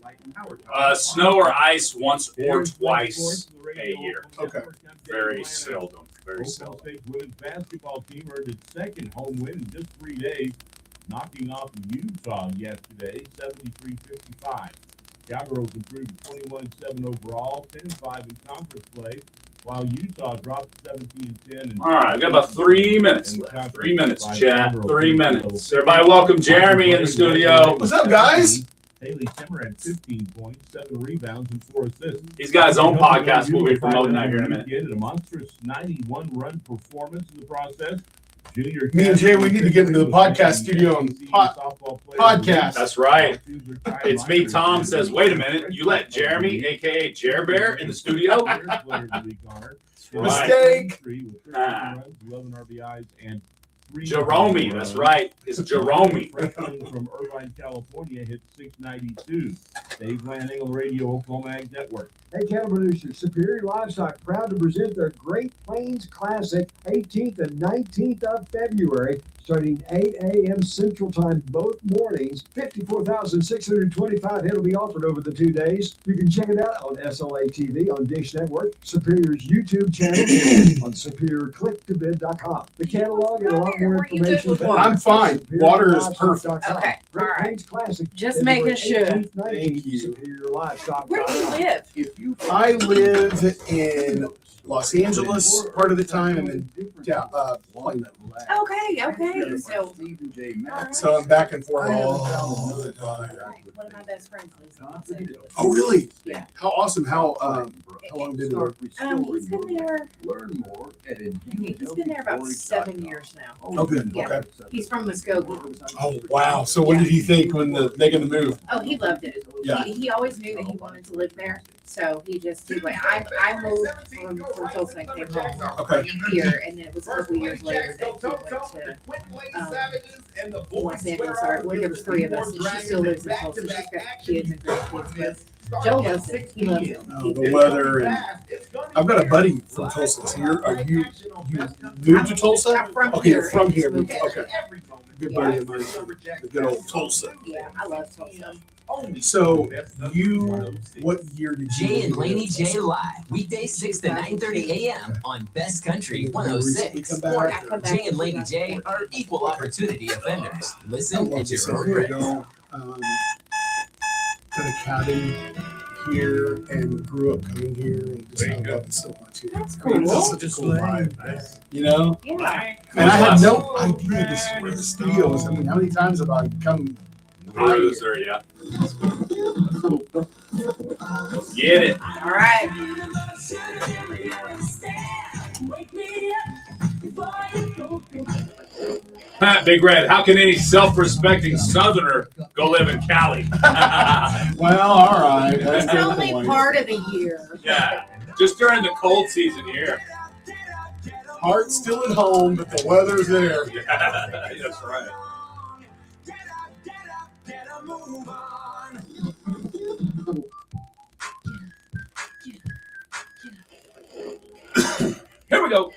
Snow or ice once or twice a year. Okay. Very seldom. Very Oklahoma seldom. State's women's basketball team earned its second home win in just 3 days, knocking off Utah yesterday, 73-55. Cowgirls improved 21-7 overall, 10-5 in conference play, while Utah dropped 17-10. All right, we got about 3 minutes left. 3 minutes, chat. 3 minutes. Everybody, welcome Jeremy in the studio. What's up, guys? Haley Simmer had 15 points, 7 rebounds, and 4 assists. He's got his own podcast. We'll be promoting that here in a minute. He had a monstrous 91-run performance in the process. Junior Me and Jay, we need to get into the podcast studio and podcast. That's right. It's me, Tom, says, wait a minute, you let Jeremy, aka Jer Bear, in the studio? Mistake. 11 RBIs and Jerome, that's right. It's Jerome. Franklin from Irvine, California hit 692. Dave Lanning on the Radio Oklahoma Ag Network. Hey, cattle producers, Superior Livestock proud to present their Great Plains Classic 18th and 19th of February, starting 8 a.m. Central Time both mornings. 54,625 head will be offered over the 2 days. You can check it out on SLA TV on Dish Network, Superior's YouTube channel, on SuperiorClickToBid.com. The catalog and a lot more information. I'm fine. Water is perfect. Okay, all Great right. Plains Classic. Just making sure. Thank you. Superior Livestock. Where do you live? I live in Los Angeles part of the time, and then Plano. Okay. So I'm back and forth all the time. One of my best friends lives in Los Angeles. Oh, really? Yeah. How awesome! How long did it work? He's been there. Learn more at He's been there about 7 years now. Oh, good. Yeah. Okay. He's from Muskogee. Oh, wow. So what did he think when they're going to move? Oh, he loved it. Yeah. He always knew that he wanted to live there. So he went. I moved from Tulsa and came home Okay. here, and then it was a couple years later that he went to Los Angeles. Well, there was 3 of us, and she still lives in Tulsa. She's got kids and grandkids, but Joe loves it. He loves it. The weather, and I've got a buddy from Tulsa. So you moved to Tulsa? I'm from Okay, here. you're from here. Moved Okay. Good buddy of mine. The good old Tulsa. Yeah, I love Tulsa. So what year did you? Jay and Laney J live weekdays 6 to 9:30 a.m. on Best Country 106. Jay and Laney J are equal opportunity offenders. Listen at your own risk. Got a cabin here and grew up coming here and just I love it so much here. That's I mean, cool. it's such a cool vibe, you know? Yeah. And I had no idea where the studio was. I mean, how many times have I come? Bruiser, yeah. Get it. All right. Big Red, how can any self-respecting Southerner go live in Cali? Well, all right. That's It's good only point. part of the year. Yeah, just during the cold season here. Heart's still at home, but the weather's there. Yeah, that's right. Here we go.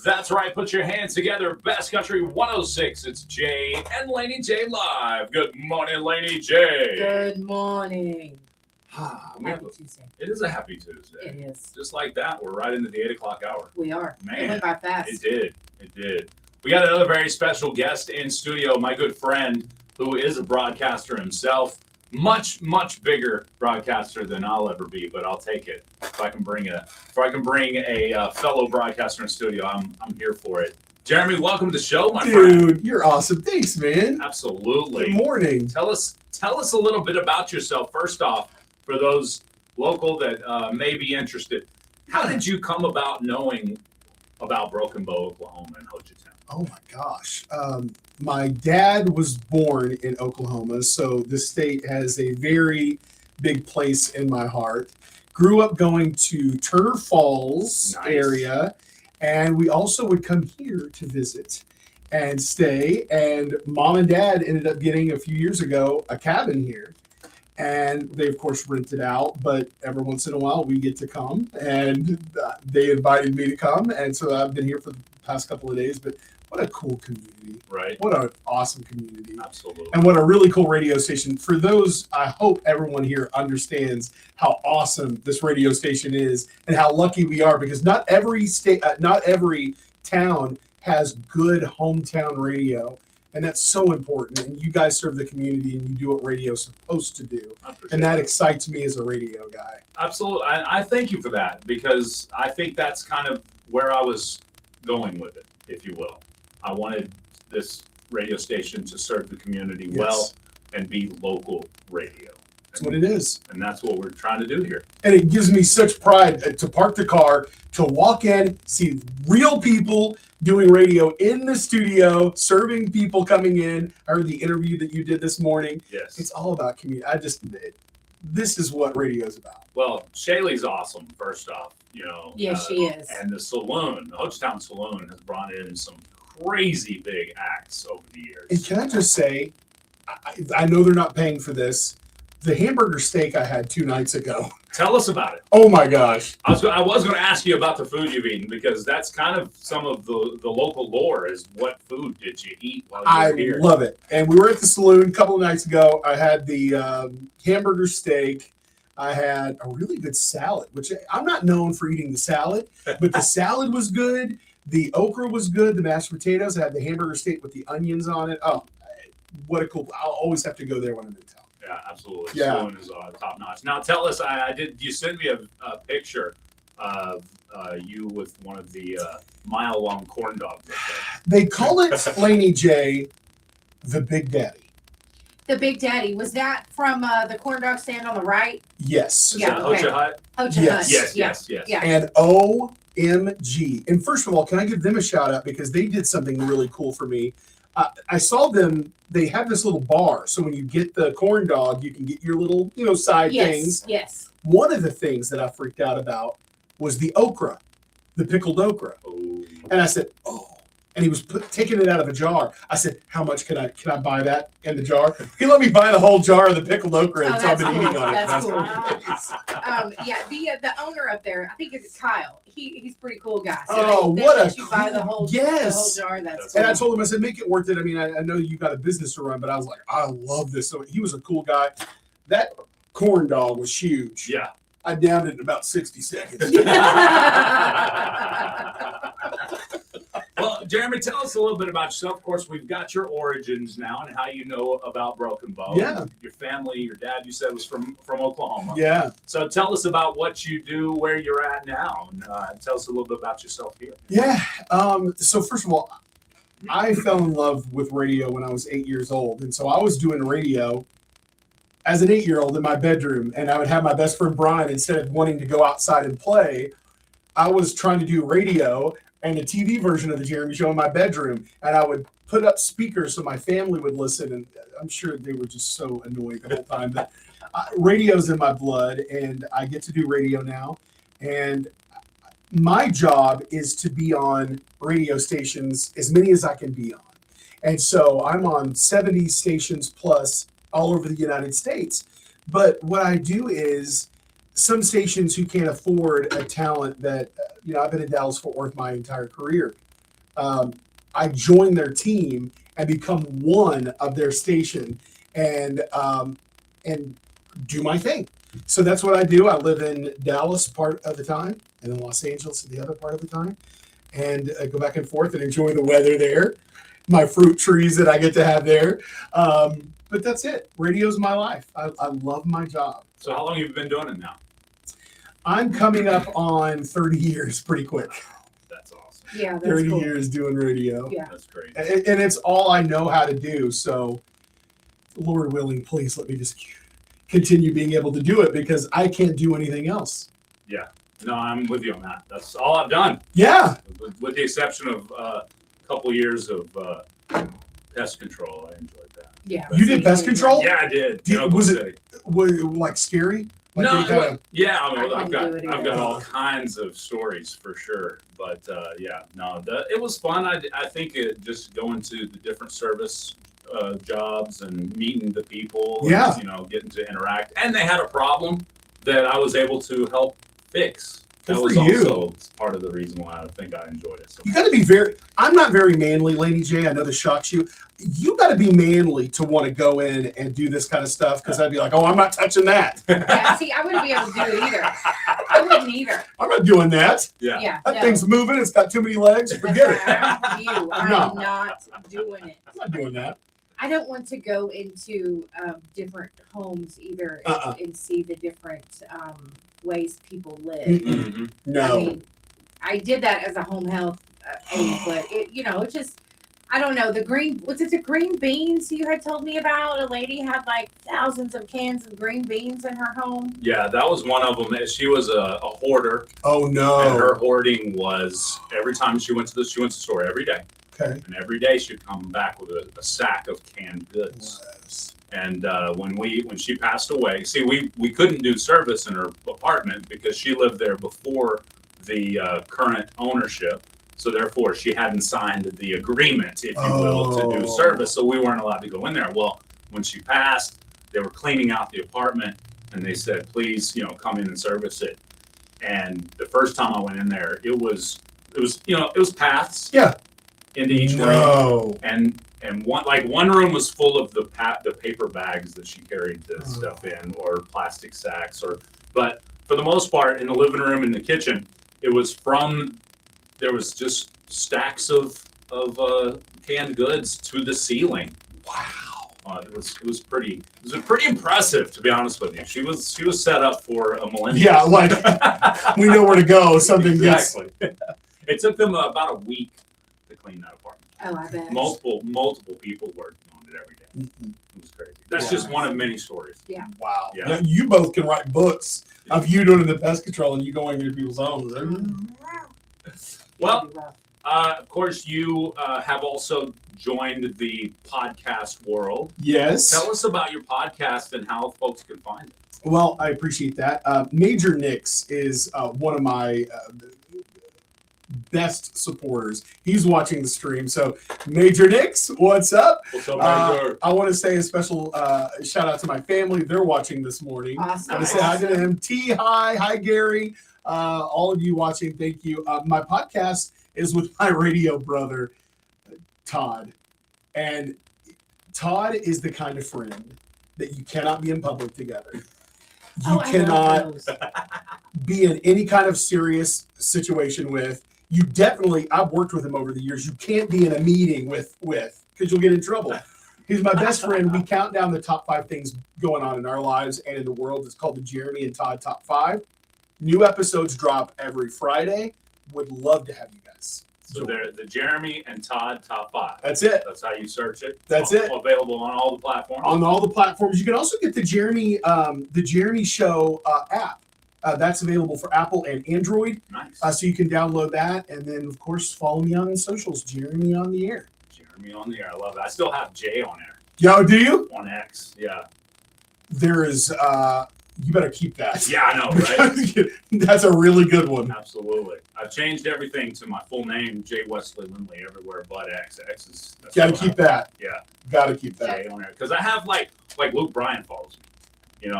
That's right. Put your hands together. Best Country 106. It's Jay and Laney J live. Good morning, Laney J. Good morning. Happy Happy Tuesday. It is a happy Tuesday. It is. Just like that, we're right into the 8 o'clock hour. We are. Man, It went by fast. It did. It did. We got another very special guest in studio, my good friend, who is a broadcaster himself. Much, much bigger broadcaster than I'll ever be, but I'll take it. If I can bring a fellow broadcaster in studio, I'm here for it. Jeremy, welcome to the show, my friend. Dude, you're awesome. Thanks, man. Absolutely. Good morning. Tell us a little bit about yourself. First off, for those local that may be interested, how did you come about knowing about Broken Bow, Oklahoma, and Ho Chi Town? Oh my gosh. My dad was born in Oklahoma, so the state has a very big place in my heart. Grew up going to Turner Falls area, and we also would come here to visit and stay. And mom and dad ended up getting a few years ago a cabin here. And they, of course, rented out, but every once in a while we get to come, and they invited me to come. And so I've been here for the past couple of days, but what a cool community. Right. What an awesome community. Absolutely. And what a really cool radio station. For those, I hope everyone here understands how awesome this radio station is and how lucky we are, because not every town has good hometown radio. And that's so important. And you guys serve the community and you do what radio's supposed to do. And that excites me as a radio guy. Absolutely. I thank you for that, because I think that's kind of where I was going with it, if you will. I wanted this radio station to serve the community well and be local radio. That's what it is. And that's what we're trying to do here. And it gives me such pride to park the car, to walk in, see real people doing radio in the studio, serving people coming in. I heard the interview that you did this morning. Yes. It's all about community. This is what radio is about. Well, Shaylee's awesome, first off, you know. Yes, she is. And the saloon, the Hochtown Saloon, has brought in some crazy big acts over the years. And can I just say, I know they're not paying for this. The hamburger steak I had 2 nights ago. Tell us about it. Oh my gosh. I was going to ask you about the food you've eaten, because that's kind of some of the local lore is what food did you eat while you were here? I love it. And we were at the saloon a couple of nights ago. I had the hamburger steak. I had a really good salad, which I'm not known for eating the salad, but the salad was good. The okra was good. The mashed potatoes. I had the hamburger steak with the onions on it. Oh, what a cool! I'll always have to go there when I'm in town. Yeah, absolutely. Yeah. Saloon is top notch. Now tell us, you sent me a picture of you with one of the mile-long corn dogs up there. They call it Laney J, the Big Daddy. The Big Daddy, was that from the corn dog stand on the right? Yes. Yeah, okay. Hocha Hut? Hocha Yes. Hut. Yes. Yeah. And OMG. And first of all, can I give them a shout out, because they did something really cool for me. I saw them, they have this little bar. So when you get the corn dog, you can get your little, side things. Yes. One of the things that I freaked out about was the okra, the pickled okra. Oh. And I said, oh. And he was taking it out of a jar. I said, how much can I buy that in the jar? He let me buy the whole jar of the pickled okra, and so I've been eating on it. That's cool. Yeah, the owner up there, I think it's Kyle. He's a pretty cool guy. So they what let a you buy the whole yes. jar. That's And cool. I told him, I said, make it worth it. I mean, I know you got a business to run, but I was like, I love this. So he was a cool guy. That corn dog was huge. Yeah. I downed it in about 60 seconds. Well, Jeremy, tell us a little bit about yourself. Of course, we've got your origins now and how you know about Broken Bow. Yeah. Your family, your dad, you said, was from Oklahoma. Yeah. So tell us about what you do, where you're at now, and tell us a little bit about yourself here. Yeah. So first of all, I fell in love with radio when I was 8 years old. And so I was doing radio as an 8-year-old in my bedroom, and I would have my best friend Brian, instead of wanting to go outside and play, I was trying to do radio and a TV version of the Jeremy Show in my bedroom. And I would put up speakers so my family would listen. And I'm sure they were just so annoyed the whole time. But radio's in my blood, and I get to do radio now. And my job is to be on radio stations, as many as I can be on. And so I'm on 70 stations plus all over the United States. But what I do is, some stations who can't afford a talent that, I've been in Dallas-Fort Worth my entire career. I join their team and become one of their station and do my thing. So that's what I do. I live in Dallas part of the time, and then Los Angeles the other part of the time, and I go back and forth and enjoy the weather there, my fruit trees that I get to have there. But that's it. Radio's my life. I love my job. So how long have you been doing it now? I'm coming up on 30 years pretty quick. That's awesome. Yeah, that's 30 cool. years doing radio. Yeah. That's great. And it's all I know how to do. So, Lord willing, please let me just continue being able to do it, because I can't do anything else. Yeah. No, I'm with you on that. That's all I've done. Yeah. With the exception of a couple years of pest control. I enjoyed that. Yeah. You did pest control? Yeah, I did. Was it like scary? Like No, any kind of- yeah, I mean, I I've couldn't do it got either. all kinds of stories for sure, but yeah, no, it was fun. I think just going to the different service jobs and meeting the people, Yeah. and, getting to interact. And they had a problem that I was able to help fix. Good That for was you. also part of the reason why I think I enjoyed it. So You got to be I'm not very manly, Laney J. I know this shocks you. You got to be manly to want to go in and do this kind of stuff, because I'd be like, oh, I'm not touching that. Yeah, see, I wouldn't be able to do it either. I wouldn't either. I'm not doing that. Yeah. That no. thing's moving. It's got too many legs. Forget it. I'm with you. I'm No. not doing it. I'm not doing that. I don't want to go into different homes either and see the different ways people live. Mm-mm. No. I mean, I did that as a home health aide, but it just, I don't know, was it the green beans you had told me about? A lady had like thousands of cans of green beans in her home. Yeah, that was one of them. She was a hoarder. Oh no! And her hoarding was every time she went to the store every day. Okay. And every day she'd come back with a sack of canned goods. Yes. And when she passed away, see, we couldn't do service in her apartment because she lived there before the current ownership. So therefore, she hadn't signed the agreement, if you will, to do service. So we weren't allowed to go in there. Well, when she passed, they were cleaning out the apartment, and they said, "Please, come in and service it." And the first time I went in there, it was paths. Yeah. Into each room, and one room was full of the paper bags that she carried the stuff in, or plastic sacks, but for the most part, in the living room and the kitchen, there was just stacks of canned goods to the ceiling. Wow. It was pretty impressive, to be honest with you. She was set up for a millennium. Yeah, like we know where to go. Something exactly. It took them about a week to clean that apartment. Oh, I bet. Multiple people worked on it every day. It was crazy. That's just one of many stories. Yeah. Wow. Yeah. Now, you both can write books of you doing the pest control and you going into people's homes. Well, of course, you have also joined the podcast world. Yes. Tell us about your podcast and how folks can find it. Well, I appreciate that. Major Nix is one of my best supporters. He's watching the stream. So, Major Nix, what's up? What's up, Major? I want to say a special shout out to my family. They're watching this morning. Awesome. I want to say hi to them. Hi, Gary. All of you watching, thank you. My podcast is with my radio brother, Todd. And Todd is the kind of friend that you cannot be in public together. You cannot be in any kind of serious situation with. You definitely, I've worked with him over the years. You can't be in a meeting with because you'll get in trouble. He's my best friend. We count down the top 5 things going on in our lives and in the world. It's called the Jeremy and Todd Top 5. New episodes drop every Friday. Would love to have you guys. So they're the Jeremy and Todd Top 5. That's it. That's how you search it. That's it. Available on all the platforms. On all the platforms. You can also get the Jeremy Show app. That's available for Apple and Android. Nice. So you can download that, and then of course follow me on socials. Jeremy on the air. Jeremy on the air. I love it. I still have Jay on air. Yo, do you? On X. Yeah. There is. You better keep that. Yeah, I know, right? That's a really good one. Absolutely. I've changed everything to my full name, J. Wesley Lindley, everywhere but X. X is. Gotta keep that. Yeah. Gotta keep that. Jay on there. Because I have like Luke Bryan follows me,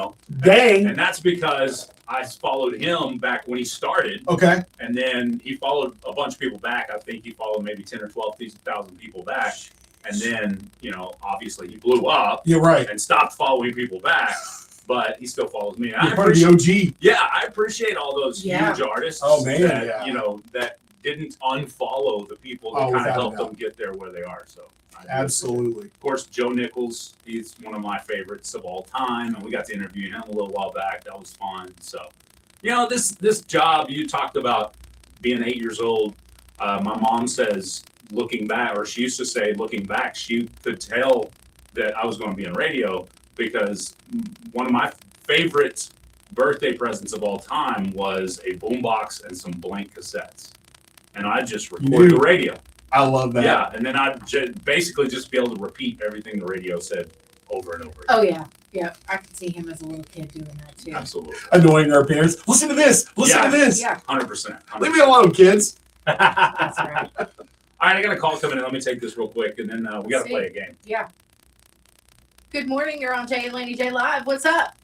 Dang. And that's because I followed him back when he started. Okay. And then he followed a bunch of people back. I think he followed maybe 10 or 12,000 people back. And then, obviously he blew up. You're right. And stopped following people back. But he still follows me. You're part of the OG. Yeah, I appreciate all those huge artists. Oh, man, that, yeah. that didn't unfollow the people that kind of helped them get there where they are. So absolutely. Of course, Joe Nichols, he's one of my favorites of all time, and we got to interview him a little while back. That was fun. So, this job, you talked about being 8 years old. My mom says, looking back, or she used to say, looking back, she could tell that I was going to be in radio, because one of my favorite birthday presents of all time was a boombox and some blank cassettes. And I just recorded the radio. I love that. Yeah, and then I'd basically just be able to repeat everything the radio said over and over. Oh, yeah. Yeah, I could see him as a little kid doing that, too. Absolutely. Annoying our parents. Listen to this. Listen to this. Yeah. 100%. Leave me alone, kids. That's right. All right, I got a call coming in. Let me take this real quick, and then we got to play a game. Yeah. Good morning. You're on Jay and Laney J Live. What's up?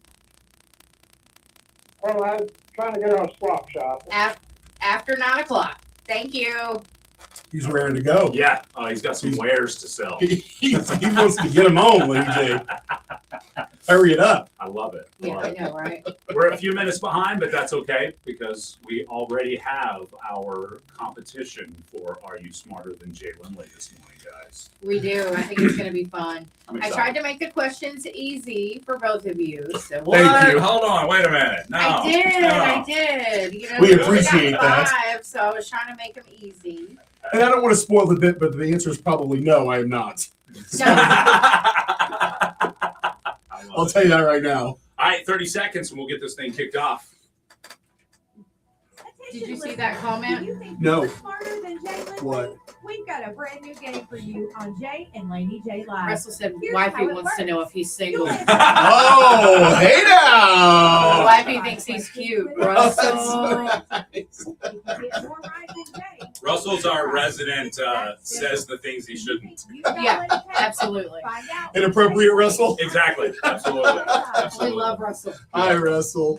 Well, I'm trying to get on a swap shop. After 9 o'clock. Thank you. He's raring to go. Yeah. He's got some wares to sell. he wants to get them on, Laney J. Hurry it up. I love it. Yeah, I know, right? We're a few minutes behind, but that's okay, because we already have our competition for Are You Smarter Than Jay Lindley this morning, guys. We do. I think it's going to be fun. I tried to make the questions easy for both of you. So Thank you. Hold on. Wait a minute. No. I did. No. I did. We appreciate got that. 5, so I was trying to make them easy. And I don't want to spoil the bit, but the answer is probably no, I am not. I'll tell you that right now. All right, 30 seconds and we'll get this thing kicked off. Did you see that comment? You think No. you're smarter than Jay Lindley? What? We've got a brand new game for you on Jay and Laney J Live. Russell said Here's wifey how it wants to know if he's single. Oh, hey now! Wifey thinks he's cute. Russell. Russell's our resident, says the things he shouldn't. Yeah, absolutely. Inappropriate, Russell? Exactly. Absolutely. We Absolutely. love Russell. Hi, Russell.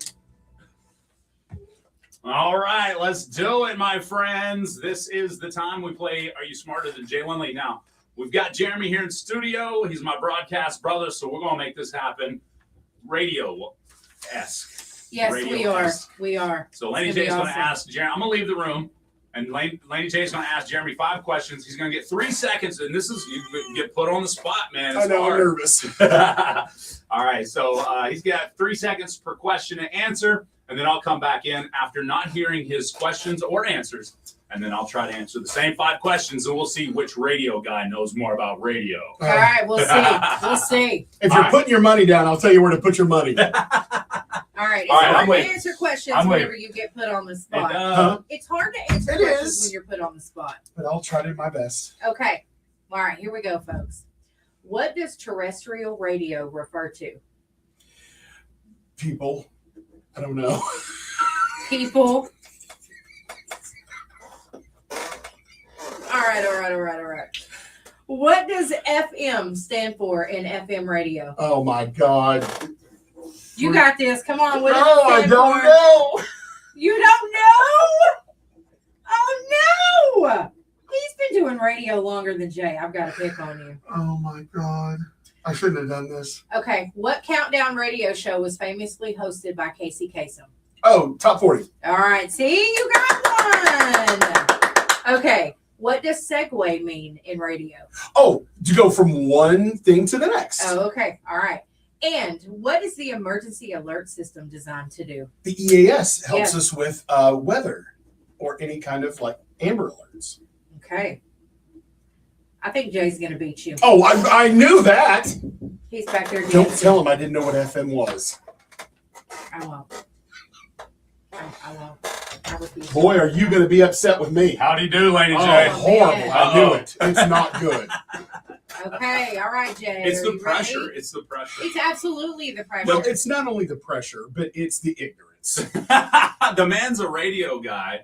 All right, let's do it, my friends. This is the time we play Are You Smarter Than Jay Lindley? Now, we've got Jeremy here in studio. He's my broadcast brother, so we're going to make this happen radio-esque. Yes, we are. We are. So Laney J is going to ask Jeremy. I'm going to leave the room, and Laney J is going to ask Jeremy 5 questions. He's going to get 3 seconds, and this is you get put on the spot, man. It's I know, I'm hard. nervous. All right, so he's got 3 seconds per question to answer, and then I'll come back in after not hearing his questions or answers, and then I'll try to answer the same 5 questions, and we'll see which radio guy knows more about radio. All right, we'll see. We'll see. If you're putting your money down, I'll tell you where to put your money. All right, it's All right, I'm hard to waiting. answer questions I'm whenever waiting. you get put on the spot. Huh? It's hard to answer It questions is. when you're put on the spot. But I'll try to do my best. Okay. All right, here we go, folks. What does terrestrial radio refer to? People. I don't know. People. All right. What does FM stand for in FM radio? Oh, my God. You got this. Come on. What does No, it I stand don't for? know. You don't know? Oh, no. He's been doing radio longer than Jay. I've got to pick on you. Oh, my God. I shouldn't have done this. Okay. What countdown radio show was famously hosted by Casey Kasem? Oh, top 40. All right. See, you got one. Okay. What does segue mean in radio? Oh, to go from one thing to the next. Oh, okay. All right. And what is the emergency alert system designed to do? The EAS helps Yeah. us with weather or any kind of like Amber Alerts. Okay. I think Jay's going to beat you. Oh, I knew that. He's back there. Don't dancing. tell him I didn't know what FM was. I won't. I won't. I refuse. Boy, are you going to be upset with me. Howdy do, Laney Oh, J. horrible. man. I knew it. It's not good. Okay. All right, Jay. It's Are the you pressure. ready? It's the pressure. It's absolutely the pressure. Well, it's not only the pressure, but it's the ignorance. The man's a radio guy,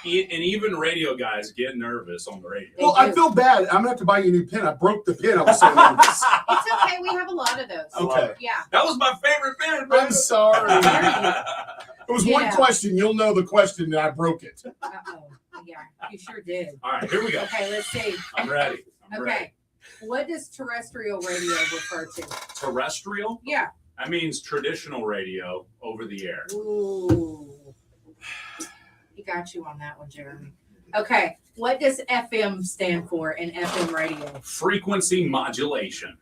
and even radio guys get nervous on the radio. Well, I feel bad. I'm going to have to buy you a new pen. I broke the pen. I was so nervous. It's okay. We have a lot of those. Okay. Yeah. That was my favorite pen. I'm sorry. It was one Yeah. question. You'll know the question, and I broke it. Uh-oh. Yeah, you sure did. All right, here we go. Okay, let's see. I'm ready. I'm ready. Okay. What does terrestrial radio refer to? Terrestrial? Yeah. That means traditional radio over the air. Ooh. He got you on that one, Jeremy. Okay. What does FM stand for in FM radio? Frequency modulation.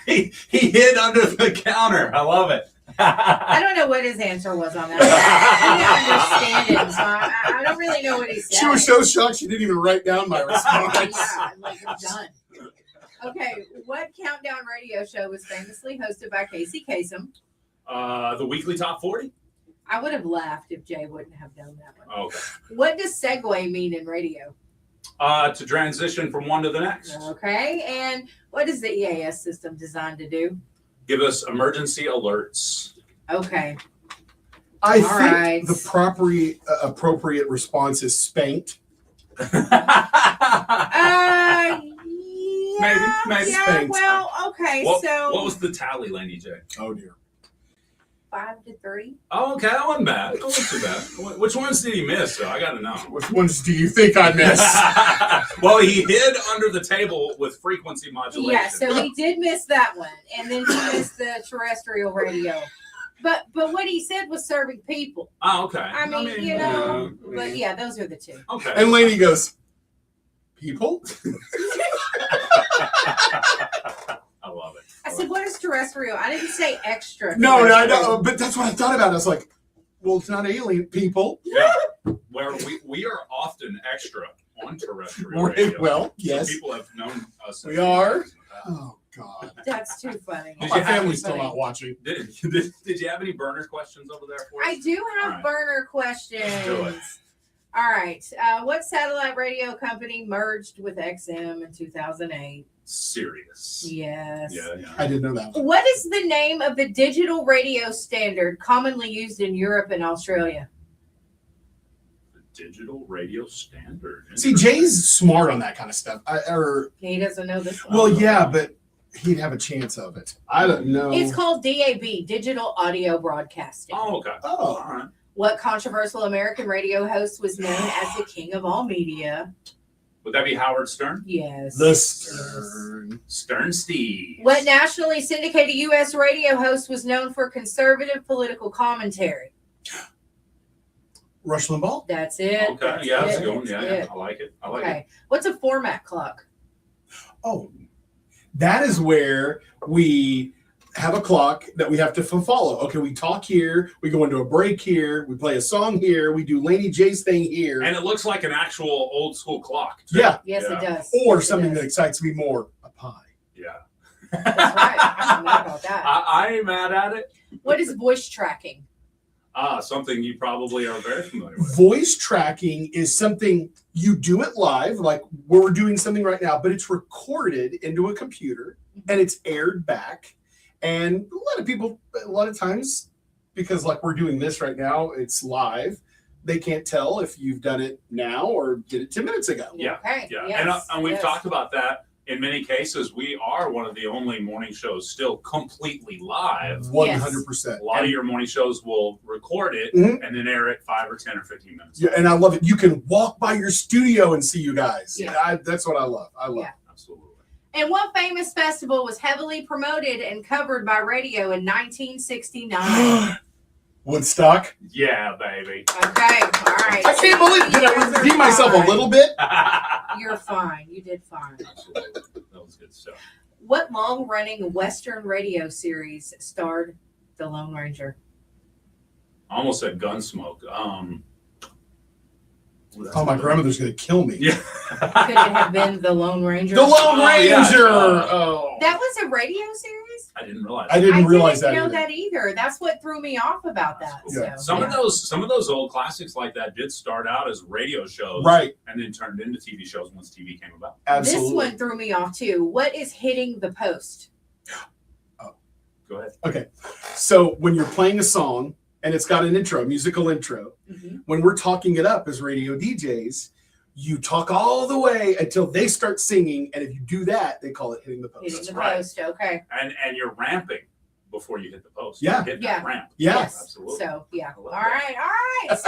he hid under the counter. I love it. I don't know what his answer was on that. I didn't understand it, so I don't really know what he said. She was so shocked she didn't even write down my response. Yeah, like I'm done. Okay, what countdown radio show was famously hosted by Casey Kasem? The weekly top 40? I would have laughed if Jay wouldn't have known that one. Okay. What does segue mean in radio? To transition from one to the next. Okay, and what is the EAS system designed to do? Give us emergency alerts. Okay. I All think right. the appropriate response is spanked. Maybe Yeah, spanked. well, okay, What so was the tally, Laney J? Oh dear. 5-3. Oh, okay, that wasn't bad. That wasn't too bad. Which ones did he miss? So I got to know. Which ones do you think I missed? Well, he hid under the table with frequency modulation. Yeah, so he did miss that one, and then he missed the terrestrial radio. But what he said was serving people. Oh, okay. I mean, you know, but yeah, those are the two. Okay. And Laney goes, people? I love it. I said, what is terrestrial? I didn't say extra. No, I know, but that's what I thought about. I was like, well, it's not alien people. Yeah. Where we are often extra on terrestrial radio. Well, So yes. people have known us. We are. Oh, God. That's too funny. My family's still not watching. Did you have any burner questions over there for us? I do have All right. burner questions. Let's do it. All right. What satellite radio company merged with XM in 2008? Sirius. Yes. Yeah. I didn't know that. What is the name of the digital radio standard commonly used in Europe and Australia? Digital radio standard. See, Jay's smart on that kind of stuff. He doesn't know this one. Well, yeah, but he'd have a chance of it. I don't know. It's called DAB, Digital Audio Broadcasting. Oh, okay. Oh, all right. What controversial American radio host was known as the king of all media? Would that be Howard Stern? Yes. The Stern. Stern Steve. What nationally syndicated U.S. radio host was known for conservative political commentary? Rush Limbaugh? That's it. Okay, That's yeah, that's it. good. Yeah, That's it. I like it. I like Okay. it. What's a format clock? Oh, that is where we have a clock that we have to follow. Okay, we talk here, we go into a break here, we play a song here, we do Laney J's thing here. And it looks like an actual old school clock, too. Yeah. Yes, it does. Or Yes, it something does. that excites me more, a pie. Yeah. That's right. I'm mad about that. I ain't mad at it. What is voice tracking? Something you probably are very familiar with. Voice tracking is something you do it live, like we're doing something right now, but it's recorded into a computer and it's aired back. And a lot of times, because like we're doing this right now, it's live. They can't tell if you've done it now or did it 10 minutes ago. Yeah. Okay. Yeah. Yes, And we've yes. talked about that. In many cases, we are one of the only morning shows still completely live. 100%. A lot of your morning shows will record it Mhm. and then air it 5 or 10 or 15 minutes. Yeah, and I love it. You can walk by your studio and see you guys. Yeah. That's what I love. I love Yeah. Absolutely. And what famous festival was heavily promoted and covered by radio in 1969? Woodstock. Yeah, baby. Okay, all right. I can't believe did I redeem myself a little bit? You're fine. You did fine. Absolutely. That was good stuff. What long-running Western radio series starred the Lone Ranger? I almost said Gunsmoke. Oh, my grandmother's going to kill me. Yeah. Could it have been the Lone Ranger? The Lone Ranger. yeah. Oh. That was a radio series? I didn't realize. I didn't realize that know either. that either. That's what threw me off about that. Yeah. So, Some of those old classics like that did start out as radio shows, Right. and then turned into TV shows once TV came about. Absolutely. This one threw me off too. What is hitting the post? Go ahead. Okay. So when you're playing a song and it's got an intro, musical intro, when we're talking it up as radio DJs, you talk all the way until they start singing. And if you do that, they call it hitting the post. Hitting That's the right. post. Okay. And you're ramping before you hit the post. Yeah. You're hitting Yeah. that ramp. Yeah. Yes. Absolutely. So yeah. I All love right. All right.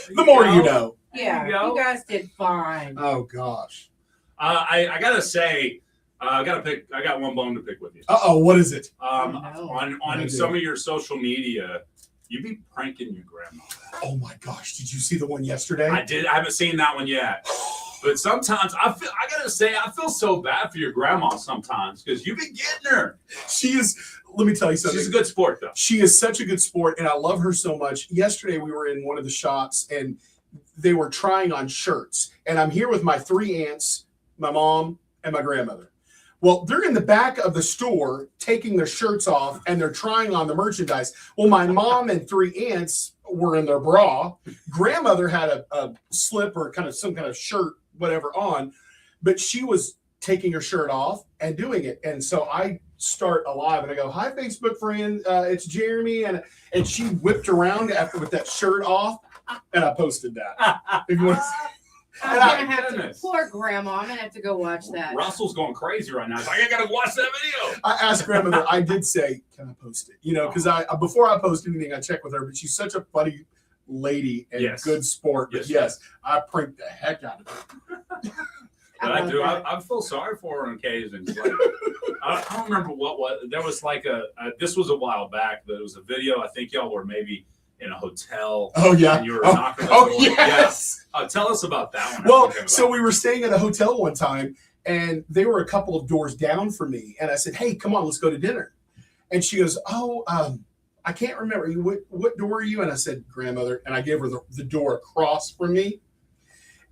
See? The more you know. Yeah. There you go. You guys did fine. Oh, gosh. I gotta say, I got one bone to pick with you. Uh-oh, what is it? On I do. some of your social media, you be pranking your grandma. Oh, my gosh. Did you see the one yesterday? I did. I haven't seen that one yet. But sometimes I gotta say, I feel so bad for your grandma sometimes because you be getting her. She is, let me tell you something. She's a good sport, though. She is such a good sport, and I love her so much. Yesterday, we were in one of the shops, and they were trying on shirts. And I'm here with my 3 aunts, my mom, and my grandmother. Well, they're in the back of the store taking their shirts off, and they're trying on the merchandise. Well, my mom and 3 aunts were in their bra. Grandmother had a slip or some kind of shirt, whatever on, but she was taking her shirt off and doing it. And so I start alive and I go, "Hi, Facebook friend, it's Jeremy," and she whipped around after with that shirt off, and I posted that. If you want to see. I'm gonna have to. Poor grandma. I'm gonna have to go watch that. Russell's going crazy right now. He's like, I gotta watch that video. I asked grandmother, I did say, "Can I post it?" You know, because before I post anything, I check with her, but she's such a funny lady and Yes. good sport. But yes, I pranked the heck out of her. But I do. I feel sorry for her on occasions. Like, I don't remember what there was like this was a while back, but it was a video. I think y'all were maybe in a hotel. Oh, yeah. And you were Oh, knocking on oh, the door. yes. Yeah. Tell us about that one. Well, so we were staying at a hotel one time, and they were a couple of doors down from me. And I said, "Hey, come on, let's go to dinner." And she goes, "Oh, I can't remember. What door are you?" And I said, "Grandmother." And I gave her the door across from me.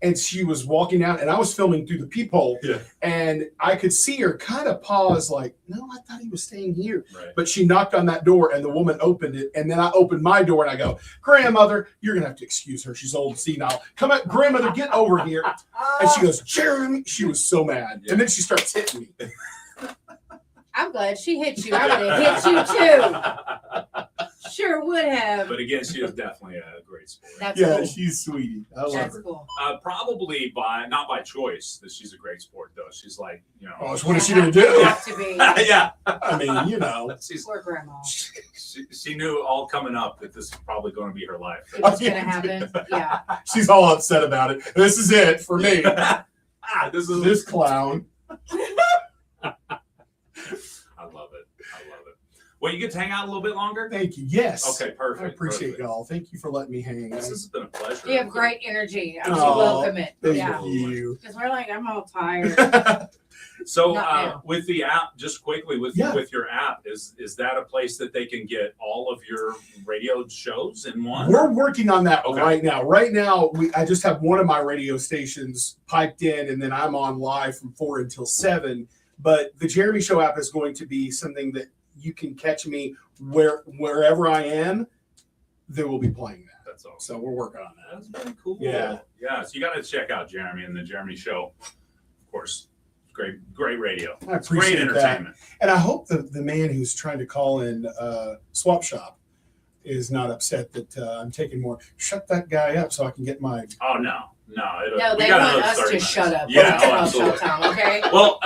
and she was walking out, and I was filming through the peephole, and I could see her kind of pause, like, no, I thought he was staying here. Right. But she knocked on that door, and the woman opened it, and then I opened my door, and I go, grandmother, you're gonna have to excuse her. She's old, senile. Come on, grandmother, get over here. And she goes, Jeremy. She was so mad, and then she starts hitting me. I'm glad she hit you. I would have hit you too. Sure would have. But again, she is definitely a great sport. That's Yeah, cool. she's sweetie. I love That's her. cool. Probably not by choice that she's a great sport though. She's like, you know. Oh, so what is she gonna do? Have to be. Yeah. I mean, you know. Poor grandma. She knew all coming up that this is probably going to be her life. It was gonna happen. Yeah. She's all upset about it. This is it for me. This is This clown. I love it. Well, you get to hang out a little bit longer? Thank you. Yes. Okay, perfect. I appreciate perfect. y'all. Thank you for letting me hang. This has been a pleasure. You have great energy. I Oh, welcome it. Thank Yeah. you. Because we're like, I'm all tired. So Not now. with the app, just quickly with your app, is that a place that they can get all of your radio shows in one? We're working on that Okay. right now. Right now, I just have one of my radio stations piped in, and then I'm on live from 4 until 7. But the Jeremy Show app is going to be something that you can catch me wherever I am. They will be playing that. That's awesome. So we're working on that. That's very cool. Yeah. Yeah. So you got to check out Jeremy and the Jeremy Show. Of course, great radio. I It's great appreciate that. entertainment. And I hope the man who's trying to call in Swap Shop is not upset that I'm taking more. Shut that guy up so I can get my. Oh no. No, we they got want another us 30 to minutes. shut up. Yeah, When oh, it's about absolutely. showtime, okay? Well,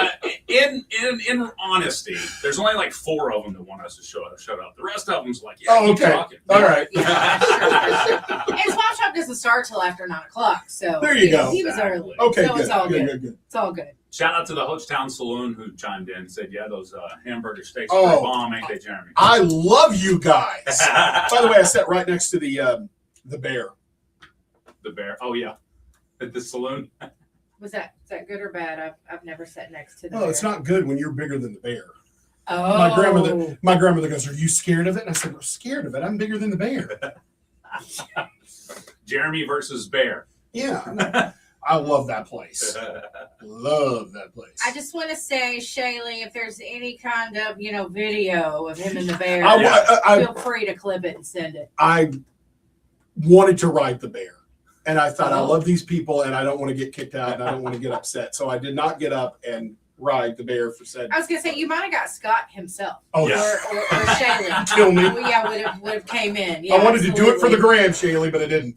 in honesty, there's only like 4 of them that want us to shut up. The rest of them's like, yeah, Oh, keep okay. talking. All right. And Swap Shop doesn't start till after 9 o'clock. So There you go. He was early. Okay, So good. it's all good. Good. It's all good. Shout out to the Hochtown Saloon who chimed in and said, yeah, those hamburger steaks Oh. are bomb, ain't they, Jeremy? I love you guys. By the way, I sat right next to the bear. The bear. Oh, yeah. At the saloon. Was that good or bad? I've never sat next to the Well, it's bear. not good when you're bigger than the bear. Oh. My grandmother goes, "Are you scared of it?" And I said, "I'm scared of it. I'm bigger than the bear." Jeremy versus bear. Yeah. I love that place. Love that place. I just want to say, Shaylee, if there's any kind of, video of him and the bear, I feel free to clip it and send it. I wanted to ride the bear. And I thought, I Oh. love these people and I don't want to get kicked out and I don't want to get upset. So I did not get up and ride the bear for said. I was gonna say you might have got Scott himself. Oh, or Shaylee. Kill me. Well, yeah, would have came in. Yeah, I wanted to do it for the absolutely. gram, Shaylee, but I didn't.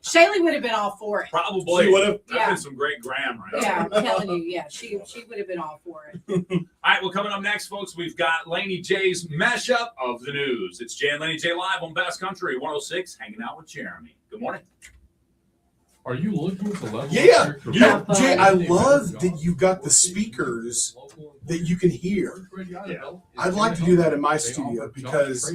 Shaylee would have been all for it. Probably. She would've. That's Yeah. been some great gram right Yeah, there. I'm telling you, yeah, she would have been all for it. All right, well, coming up next, folks, we've got Laney J's mashup of the news. It's Jay and Laney J live on Best Country 106, hanging out with Jeremy. Good morning. Are you looking to level Yeah. up your Yeah. career? Jay, I love that you've got the speakers that you can hear. I'd like to do that in my studio because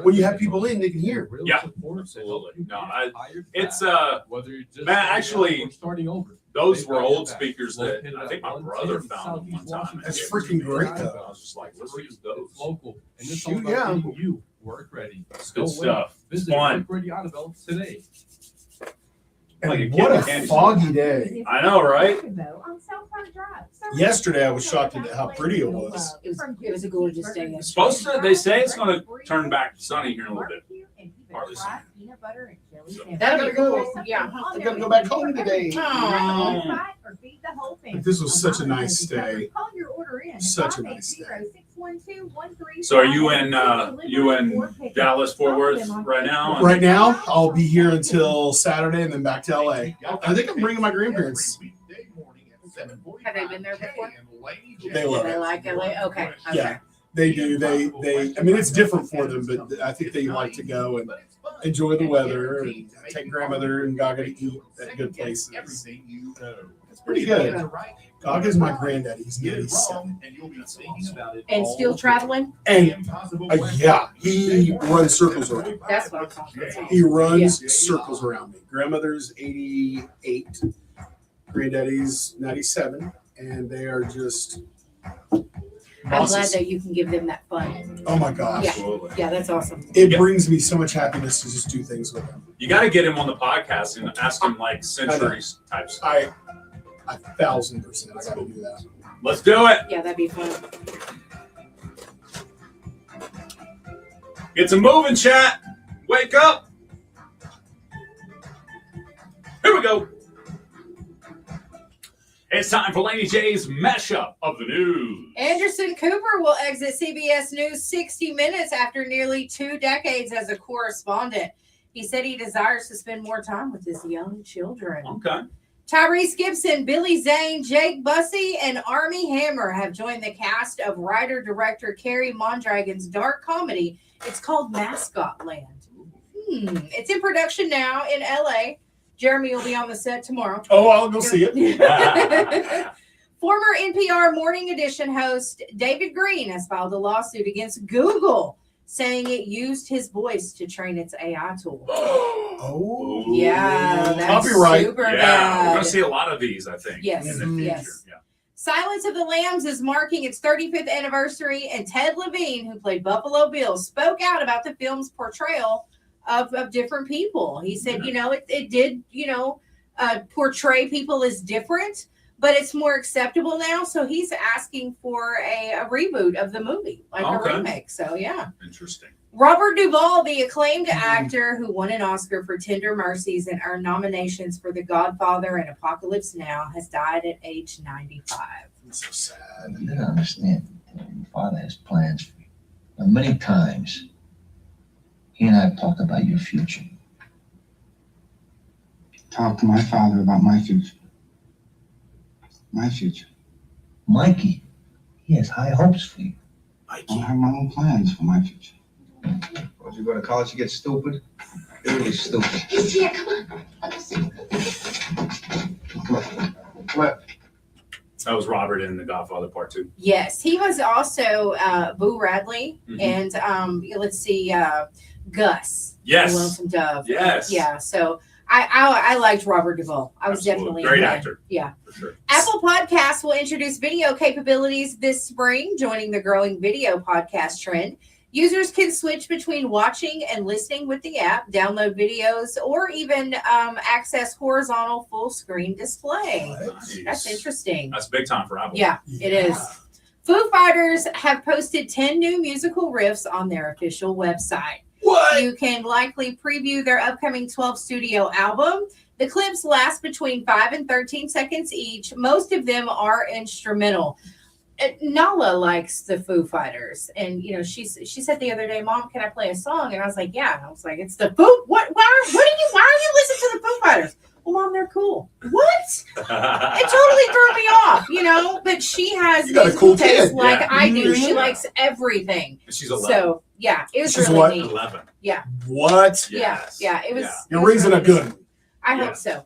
when you have people in, they can hear. Yeah, absolutely. No, it's whether you're just man, actually, starting over. those were old speakers that I think my brother found them one time. That's freaking great, though. I was just like, let's use those. It's local, and it's Shoot, all about yeah. getting you work ready. It's Don't good wait. stuff. It's Visit fun. Work Ready Auto Belt today. And Like a what kid in a candy foggy day. I know, right? Yesterday, I was shocked at how pretty it was. It was a gorgeous day. It's supposed to, they say it's going to turn back sunny here in a little bit. Partly sunny. That'll be cool. Yeah. I gotta go back home today. Oh. But this was such a nice day. Such a nice day. So are you in Dallas, Fort Worth right now? Right now, I'll be here until Saturday and then back to LA. I think I'm bringing my grandparents. Have they been there before? They love They it. like LA? Okay. Yeah, they do. They. I mean, it's different for them, but I think they like to go and enjoy the weather and take grandmother and Gaga to eat at good places. It's pretty good. Gaga's my granddaddy. He's 97. And still traveling? And yeah, he runs circles around me. That's what I'm talking about. He runs circles around me. Grandmother's 88, granddaddy's 97, and they are just I'm glad bosses. that you can give them that fun. Oh my gosh. Yeah. Absolutely. Yeah, that's awesome. It brings me so much happiness to just do things with him. You got to get him on the podcast and ask him like centuries type stuff. I 1,000% got to do that. Let's do it. Yeah, that'd be fun. Get some moving, chat. Wake up. Here we go. It's time for Laney J's mashup of the news. Anderson Cooper will exit CBS News 60 Minutes after nearly 2 decades as a correspondent. He said he desires to spend more time with his young children. Okay. Tyrese Gibson, Billy Zane, Jake Bussey, and Armie Hammer have joined the cast of writer-director Carrie Mondragon's dark comedy. It's called Mascot Land. It's in production now in LA. Jeremy will be on the set tomorrow. Oh, I'll go see it. Former NPR Morning Edition host David Green has filed a lawsuit against Google, saying it used his voice to train its AI tool. Oh, yeah, that's copyright. super Yeah, bad. we're going to see a lot of these, I think, Yes, in the future. yes. Yeah. Silence of the Lambs is marking its 35th anniversary, and Ted Levine, who played Buffalo Bill, spoke out about the film's portrayal of different people. He said, it did, portray people as different, but it's more acceptable now. So he's asking for a reboot of the movie, like a remake. So, yeah. Interesting. Robert Duvall, the acclaimed actor who won an Oscar for Tender Mercies and earned nominations for The Godfather and Apocalypse Now, has died at age 95. It's so sad. You gotta understand, your father has plans for you. Now, many times, he and I have talked about your future. Talk to my father about my future. My future. Mikey, he has high hopes for you. I have my own plans for my future. Once you go to college, you get stupid. You're really stupid. He's here, come on. What? That was Robert in The Godfather Part 2. Yes, he was also Boo Radley, and let's see, Gus. Yes. The Lonesome Dove. Yes. Yeah. So I liked Robert Duvall. I was definitely Great a fan. actor. Yeah. For sure. Apple Podcasts will introduce video capabilities this spring, joining the growing video podcast trend. Users can switch between watching and listening with the app, download videos, or even access horizontal full screen display. Nice. That's interesting. That's big time for Apple. Yeah, it is. Foo Fighters have posted 10 new musical riffs on their official website. What? You can likely preview their upcoming 12 studio album. The clips last between 5 and 13 seconds each. Most of them are instrumental. Nala likes the Foo Fighters, and she said the other day, "Mom, can I play a song?" And I was like, "Yeah." And I was like, "It's the Foo. Why are you listening to the Foo Fighters?" Well, Mom, they're cool. What? It totally threw me off, But she has You got a musical cool taste kid. like Yeah. I do. Mhm. She likes everything. She's 11. So yeah, it was She's really what? neat. 11. Yeah, What? Yes. yeah. It was. Yeah. You're raising a good one. I Yeah. hope so.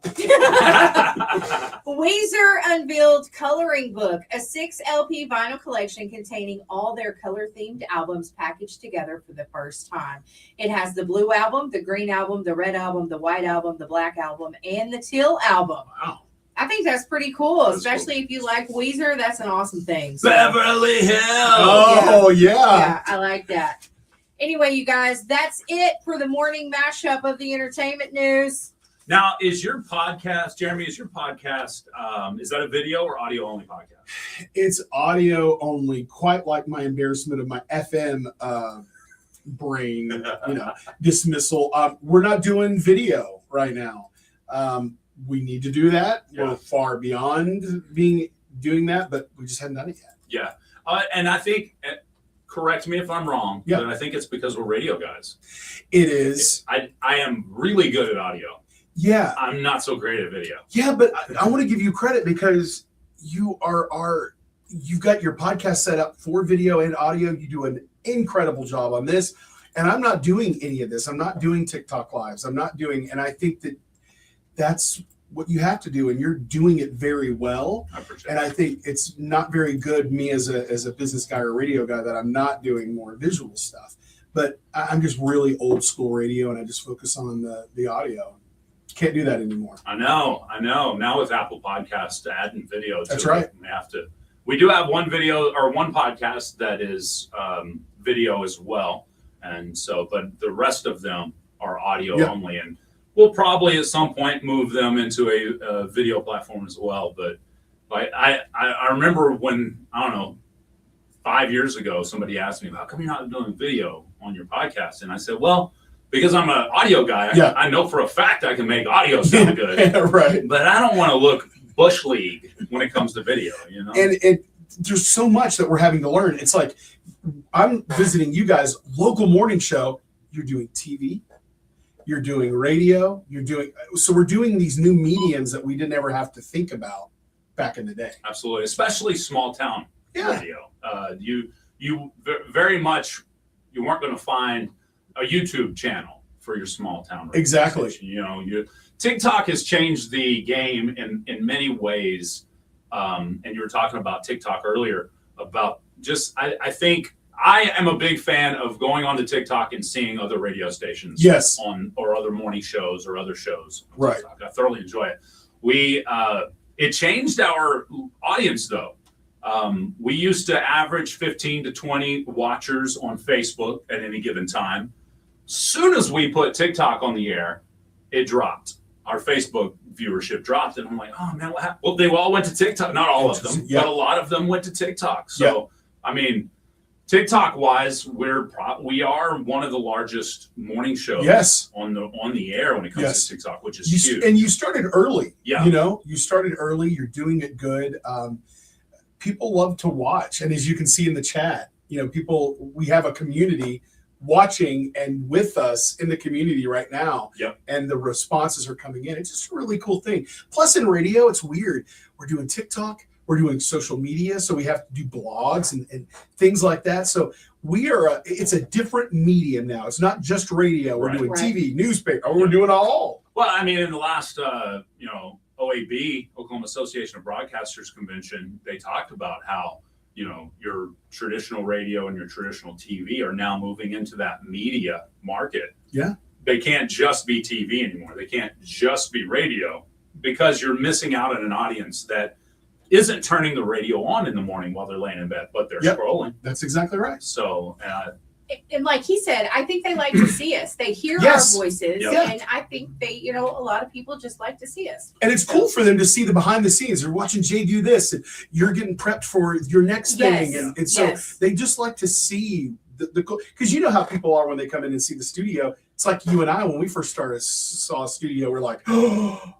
Weezer unveiled Coloring Book, a 6 LP vinyl collection containing all their color-themed albums packaged together for the first time. It has the blue album, the green album, the red album, the white album, the black album, and the teal album. Wow. I think that's pretty cool, That's especially if you like Weezer. That's an awesome thing. So, Beverly Hills. Oh, yeah. yeah, I like that. Anyway, you guys, that's it for the morning mashup of the entertainment news. Now, is your podcast, Jeremy, is that a video or audio only podcast? It's audio only, quite like my embarrassment of my FM brain, dismissal. We're not doing video right now. We need to do that. Yeah. We're far beyond doing that, but we just haven't done it yet. Yeah. And I think, correct me if I'm wrong, but I think it's because we're radio guys. It is. I am really good at audio. Yeah. I'm not so great at video. Yeah, but I want to give you credit because you've got your podcast set up for video and audio. You do an incredible job on this. And I'm not doing any of this. I'm not doing TikTok lives. And I think that's what you have to do. And you're doing it very well. I appreciate And I think it's not very good, me as a business guy or radio guy, that I'm not doing more visual stuff. But I'm just really old school radio, and I just focus on the audio. Can't do that anymore. I know. Now with Apple Podcasts, adding video to That's right. We do have one video or one podcast that is video as well. And so, but the rest of them are audio Yeah. only. And we'll probably at some point move them into a video platform as well. But like I remember when, I don't know, 5 years ago, somebody asked me, how come you're not doing video on your podcast? And I said, well, because I'm an audio guy, Yeah. I know for a fact I can make audio sound good. Yeah, right. But I don't want to look Bush League when it comes to video, you know? And there's so much that we're having to learn. It's like, I'm visiting you guys, local morning show. You're doing TV, you're doing radio, so we're doing these new mediums that we didn't ever have to think about back in the day. Absolutely, especially small town Yeah. radio. You very much, you weren't going to find a YouTube channel for your small town radio Exactly. station. You know, TikTok has changed the game in many ways. And you were talking about TikTok earlier about just, I think I am a big fan of going onto TikTok and seeing other radio stations Yes. or other morning shows or other shows on Right. TikTok. I thoroughly enjoy it. It changed our audience though. We used to average 15 to 20 watchers on Facebook at any given time. Soon as we put TikTok on the air, it dropped. Our Facebook viewership dropped, and I'm like, oh man, what happened? Well, they all went to TikTok. Not all of them, Yeah. but a lot of them went to TikTok. So, I mean, TikTok wise, we are one of the largest morning shows Yes. on the air when it comes Yes. to TikTok, which is huge. And you started early. Yeah. You know, you started early. You're doing it good. People love to watch, and as you can see in the chat, you know, we have a community watching and with us in the community right now. Yep. And the responses are coming in. It's just a really cool thing. Plus, in radio, it's weird. We're doing TikTok. We're doing social media, so we have to do blogs and things like that. So it's a different medium now. It's not just radio. We're Right. doing Right. TV, newspaper. We're doing all. Well, I mean, in the last, OAB, Oklahoma Association of Broadcasters convention, they talked about how, your traditional radio and your traditional TV are now moving into that media market. Yeah. They can't just be TV anymore. They can't just be radio because you're missing out on an audience that isn't turning the radio on in the morning while they're laying in bed, but they're Yep. scrolling. That's exactly right. So, And like he said, I think they like to see us. They hear Yes. our voices, Yep. and I think they, a lot of people just like to see us. And it's cool for them to see the behind the scenes. They're watching Jay do this, and you're getting prepped for your next thing. Yes. And so Yes. they just like to see the cool, because you know how people are when they come in and see the studio. It's like you and I, when we first saw a studio, we're like, oh,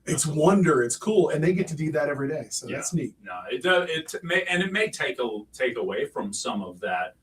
it's wonder, it's cool. And they get to do that every day. So that's neat. No, it does. It may take away from some of that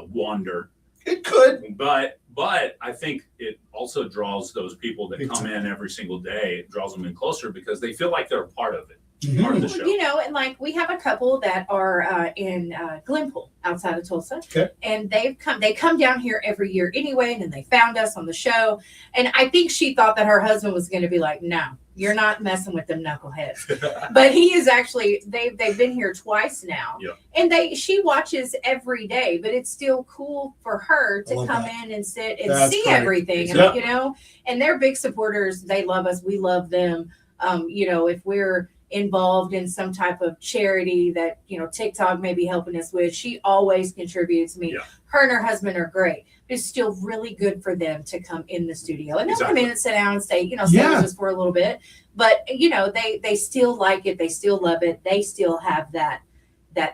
wonder. It could, but I think it also draws those people that come in every single day. It draws them in closer because they feel like they're a part of it, part of the show. And like we have a couple that are in Glenpool outside of Tulsa, Okay. and they come down here every year anyway, and then they found us on the show, and I think she thought that her husband was going to be like, no, you're not messing with them knuckleheads. But he is actually, they've been here twice now. Yeah. And she watches every day, but it's still cool for her I to love come that. in and sit and That's see great. everything. Yeah. And they're big supporters. They love us. We love them. If we're involved in some type of charity that, TikTok may be helping us with, she always contributes. Yeah. Her and her husband are great. It's still really good for them to come in the studio, and they'll come in and sit down and stay, stay Yeah. with us for a little bit. But they still like it. They still love it. They still have that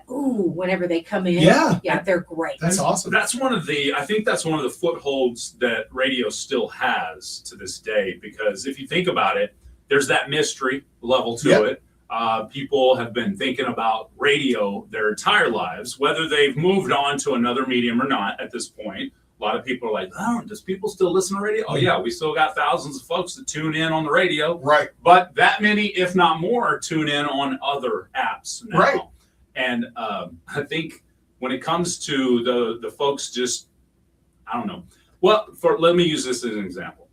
ooh whenever they come in. Yeah. They're great. That's awesome. I think that's one of the footholds that radio still has to this day, because if you think about it, there's that mystery level to Yep. it. People have been thinking about radio their entire lives, whether they've moved on to another medium or not at this point. A lot of people are like, oh, does people still listen to radio? Oh, yeah, we still got thousands of folks that tune in on the radio. Right. But that many, if not more, tune in on other apps now. Right. And I think when it comes to the folks just, I don't know. Well, let me use this as an example.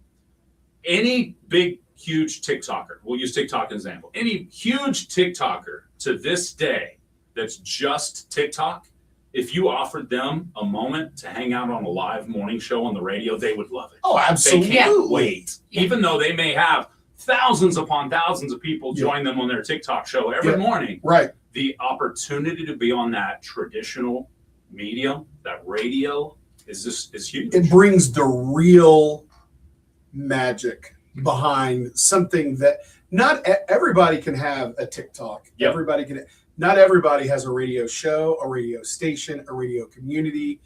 Any big, huge TikToker, we'll use TikTok as an example. Any huge TikToker to this day that's just TikTok, if you offered them a moment to hang out on a live morning show on the radio, they would love it. Oh, absolutely. They can't wait. Even though they may have thousands upon thousands of people join them on their TikTok show every morning. Right. The opportunity to be on that traditional medium, that radio, is huge. It brings the real magic behind something that not everybody can have a TikTok. Yep. Everybody can. Not everybody has a radio show, a radio station, a radio community.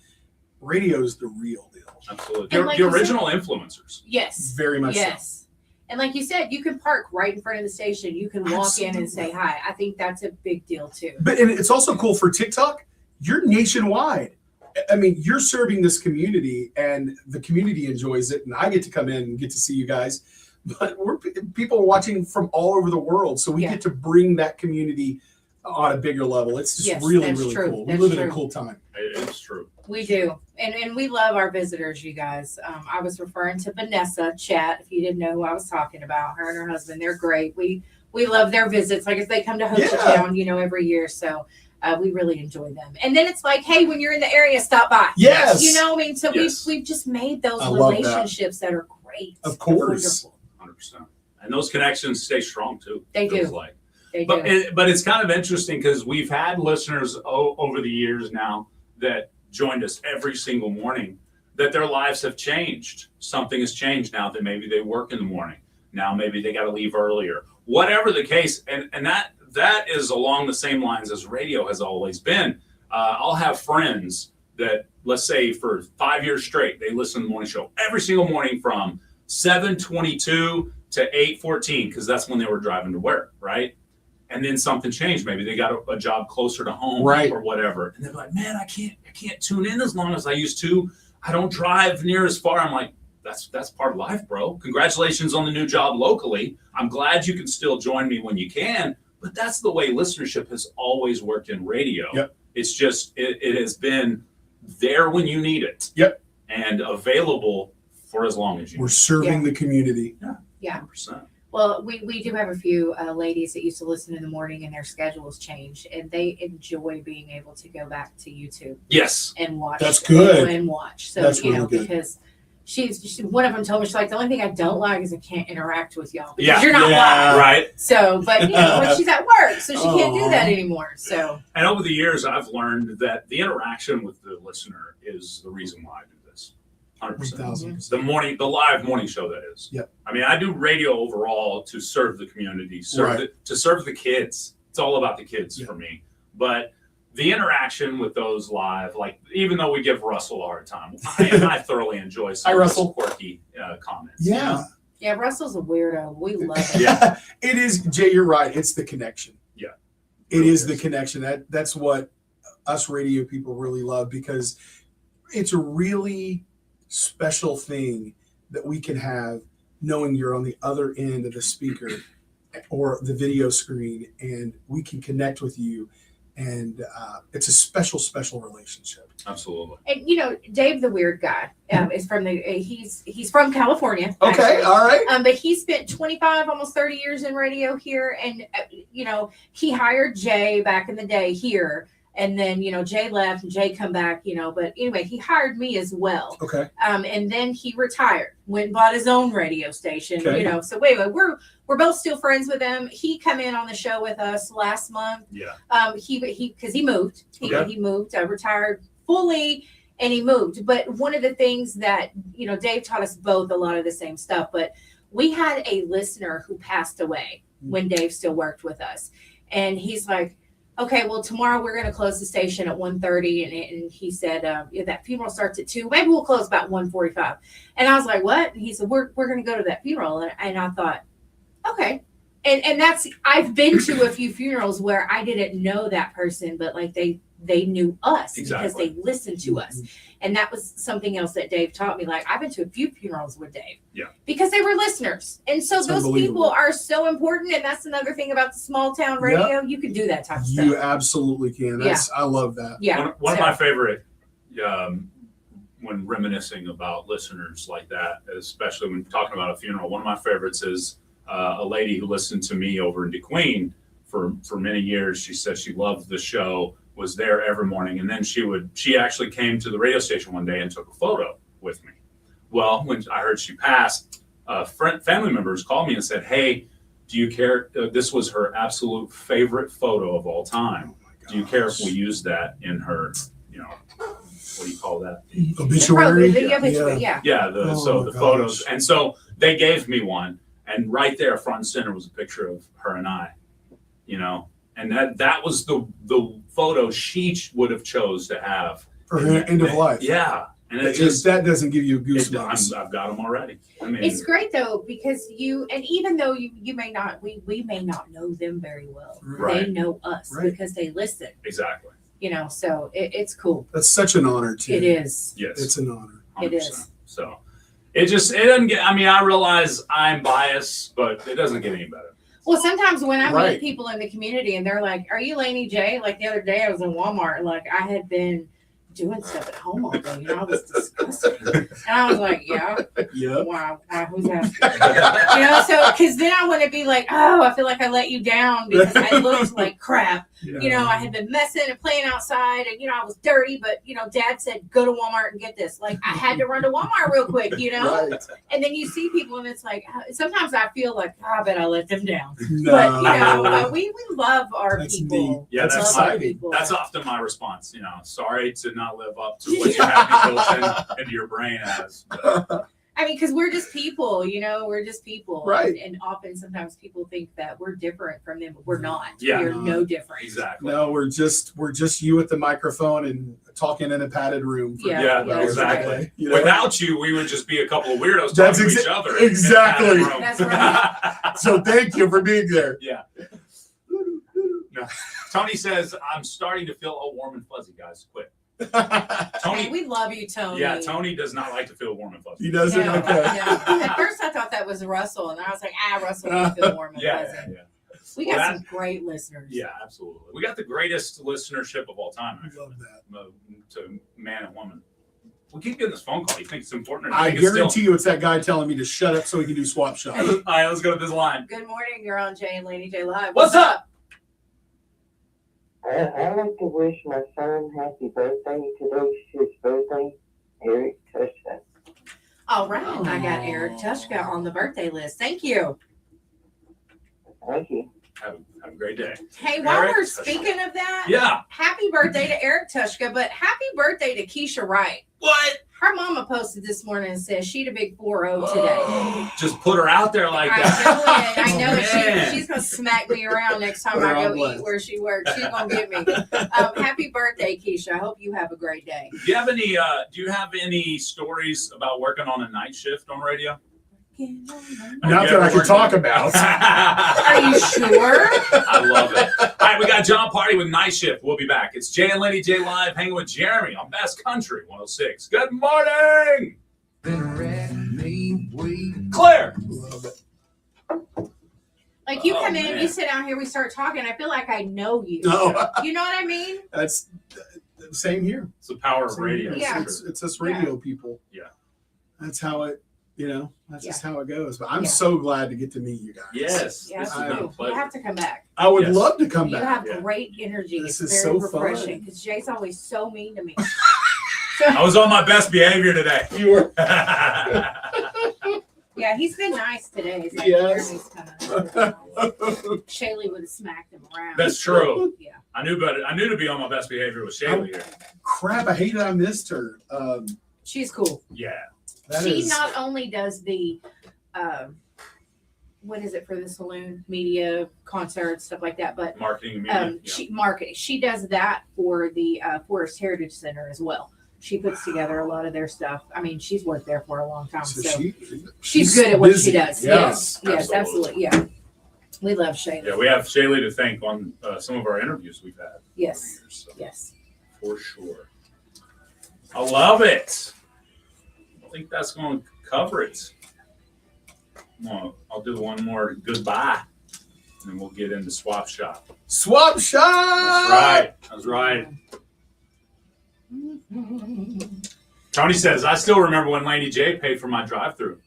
Radio is the real deal. Absolutely. And like The you said- original influencers. Yes. Very much so. Yes. And like you said, you can park right in front of the station. You can walk in and say hi. I think that's a big deal too. But and it's also cool for TikTok. You're nationwide. I mean, you're serving this community, and the community enjoys it, and I get to come in and get to see you guys. But people are watching from all over the world, so we Yeah. get to bring that community on a bigger level. It's just Yes, really, that's really true. cool. We That's live in a true. cool time. It is true. We do. And we love our visitors, you guys. I was referring to Vanessa Chat, if you didn't know who I was talking about. Her and her husband, they're great. We love their visits. Like if they come to Ho Chi Town, every year. So we really enjoy them. And then it's like, hey, when you're in the area, stop by. Yes. You know what I mean? So Yes. we've just made those I love that. relationships that are great. Of It's course. wonderful. 100%. And those connections stay strong too. They feels do. Like. They But do. but it's kind of interesting because we've had listeners over the years now that joined us every single morning, that their lives have changed. Something has changed now, that maybe they work in the morning. Now maybe they got to leave earlier. Whatever the case, and that is along the same lines as radio has always been. I'll have friends that, let's say for 5 years straight, they listen to the morning show every single morning from 7:22 to 8:14, because that's when they were driving to work, right? And then something changed. Maybe they got a job closer to home, Right. or whatever. And they're like, man, I can't tune in as long as I used to. I don't drive near as far. I'm like, that's part of life, bro. Congratulations on the new job locally. I'm glad you can still join me when you can. But that's the way listenership has always worked in radio. Yep. It's just it has been there when you need it. Yep. And available for as long as you We're need. serving the community. Yeah. 100%. Well, we do have a few ladies that used to listen in the morning, and their schedules changed, and they enjoy being able to go back to YouTube Yes. and watch. That's good. And watch. So That's you know, really good. because she's one of them told me, she's like, the only thing I don't like is I can't interact with y'all because Yeah. you're not live. Right. So, but you know, when she's at work, so she can't do that Aw. anymore. So And over the years, I've learned that the interaction with the listener is the reason why I do this. 100%. 1000%. The live morning show, that is. Yep. I mean, I do radio overall to serve the community, Right. to serve the kids. It's all about the kids for me. But the interaction with those live, like, even though we give Russell a hard time, I thoroughly enjoy some Hi, of his Russell. quirky comments. Yeah. yeah, Russell's a weirdo. We love it. Yeah. It is, Jay, you're right. It's the connection. Yeah. It is the connection. That's what us radio people really love, because it's a really special thing that we can have, knowing you're on the other end of the speaker or the video screen, and we can connect with you. And it's a special relationship. Absolutely. And you know, Dave, the weird guy, is from he's from California. Okay, actually. all right. But he spent 25, almost 30 years in radio here, and you know, he hired Jay back in the day here, and then you know, Jay left and Jay come back, you know. But anyway, he hired me as well. Okay. And then he retired, went and bought his own radio station. Okay. You know, so wait, we're both still friends with him. He come in on the show with us last month. Yeah. He because he moved. Okay. He moved, retired fully, and he moved. But one of the things that, you know, Dave taught us both a lot of the same stuff, but we had a listener who passed away when Dave still worked with us. And he's like, okay, well, tomorrow we're going to close the station at 1:30. And he said, yeah, that funeral starts at 2. Maybe we'll close about 1:45. And I was like, what? And he said, we're going to go to that funeral. And I thought, okay. And that's, I've been to a few funerals where I didn't know that person, but like they knew us because they listened to us. And that was something else that Dave taught me. Like, I've been to a few funerals with Dave. Yeah. Because they were listeners. And so It's those unbelievable. people are so important. And that's another thing about the small town radio. You can do that type of stuff. You absolutely can. I love that. Yeah. One of my favorite, when reminiscing about listeners like that, especially when talking about a funeral, one of my favorites is a lady who listened to me over in DeQueen for many years. She said she loved the show, was there every morning, and then she actually came to the radio station one day and took a photo with me. Well, when I heard she passed, family members called me and said, hey, do you care? This was her absolute favorite photo of all time. Do you care if we use that in her you know, what do you call that? Obituary. Yeah. Yeah, Oh, the gosh. photos. And so they gave me one, and right there, front and center, was a picture of her and I, you know, and that was the photo she would have chose to have For her end of life. Yeah, and it that doesn't give you goosebumps. I've got them already. I mean, It's great though, because even though you may not, we may not know them very well, Right. they know us Right. because they listen. Exactly. You know, so it's cool. That's such an honor too. It is. Yes. It's an honor. It is. So it doesn't get, I mean, I realize I'm biased, but it doesn't get any better. Well, sometimes when I Right. meet people in the community and they're like, "Are you Laney J?" Like the other day, I was in Walmart, like I had been doing stuff at home all day, you know, I was disgusted, and I was like, "Yeah, wow, who's asking?" You know, so because then I want to be like, "Oh, I feel like I let you down because I looked like crap." You know, I had been messing and playing outside, and you know, I was dirty. But you know, Dad said, "Go to Walmart and get this." Like I had to run to Walmart real quick, you know. Right. And then you see people, and it's like sometimes I feel like, I bet I let them down. No. But you know, we love our That's people. neat. Yeah, That's that's exciting. That's often my response. You know, sorry to not live up to what you have me built into your brain as. But I mean, because we're just people, you know, we're just people. Right. And often sometimes people think that we're different from them, but we're not. Yeah. We're no different. Exactly. No, we're just you with the microphone and talking in a padded room. For Yeah, Yeah, exactly. You know? Without you, we would just be a couple of weirdos That's talking to each other. exactly. in a room. That's right. So thank you for being there. Yeah. No. Tony says, I'm starting to feel all warm and fuzzy, guys. Quit. Hey, Tony, we love you, Tony. yeah, Tony does not like to feel warm and fuzzy. He doesn't. No, Okay. no. At first, I thought that was Russell, and I was like, Russell can feel warm and Yeah, fuzzy. yeah. We Well, got some great listeners. Yeah, absolutely. We got the greatest listenership of all time. I Actually, love that. to man and woman. We keep getting this phone call. You think it's important? Or I think it's guarantee you it's that guy telling me to shut up so he can do swap shop. All right, let's go to this line. Good morning. You're on Jay and Laney J Live. What's up? I'd like to wish my son happy birthday. Today's his birthday, Eric Tushka. All right. I got Eric Tushka on the birthday list. Thank you. Thank you. Have a great day. Hey, while Eric we're Tushka. speaking of that, Yeah. happy birthday to Eric Tushka, but happy birthday to Keisha Wright. What? Her mama posted this morning and says she'd a big 4-0 today. Just put her out there like that. I know Man. she's going to smack me around next time Put her I go on eat blast. where she works. She's going to get me. Happy birthday, Keisha. I hope you have a great day. Do you have any stories about working on a night shift on radio? Not that I can talk about. Are you sure? I love it. All right, we got John Party with Night Shift. We'll be back. It's Jay and Laney J Live, hanging with Jeremy on Best Country 106. Good morning, Claire. Like you come in, man. you sit down here, we start talking. I feel like I know you. No. You know what I mean? That's same here. It's the power of Same radio. here. Yeah. It's us radio people. Yeah. That's how it. That's Yeah. just how it goes. But I'm Yeah. so glad to get to meet you guys. Yes. Yes, This you has been a do. You pleasure. have to come back. I would Yes. love to come You back. have great energy. This It's is very so fun. refreshing because Jay's always so mean to me. I was on my best behavior today. You were. Yeah, he's been nice today. He's like, Yes. Jeremy's Shaylee would have smacked him around. That's true. Yeah. I knew better. I knew to be on my best behavior with Shaylee here. Crap! I hate I missed her. She's cool. Yeah. That She is- not only does the what is it for the saloon media concerts stuff like that, but Marketing and media. she marketing. She does that for the Forest Heritage Center as well. She puts together a lot of their stuff. I mean, she's worked there for a long time, so she's good at what busy. she does. Yeah. Yes, absolutely. Yeah, we love Shaylee. Yeah, we have Shaylee to thank on some of our interviews we've had. Yes, So, yes. for sure. I love it. I think that's going to cover it. I'll do one more goodbye, and then we'll get into swap shop. Swap shop. That's right. Tony says, I still remember when Laney J paid for my drive-through.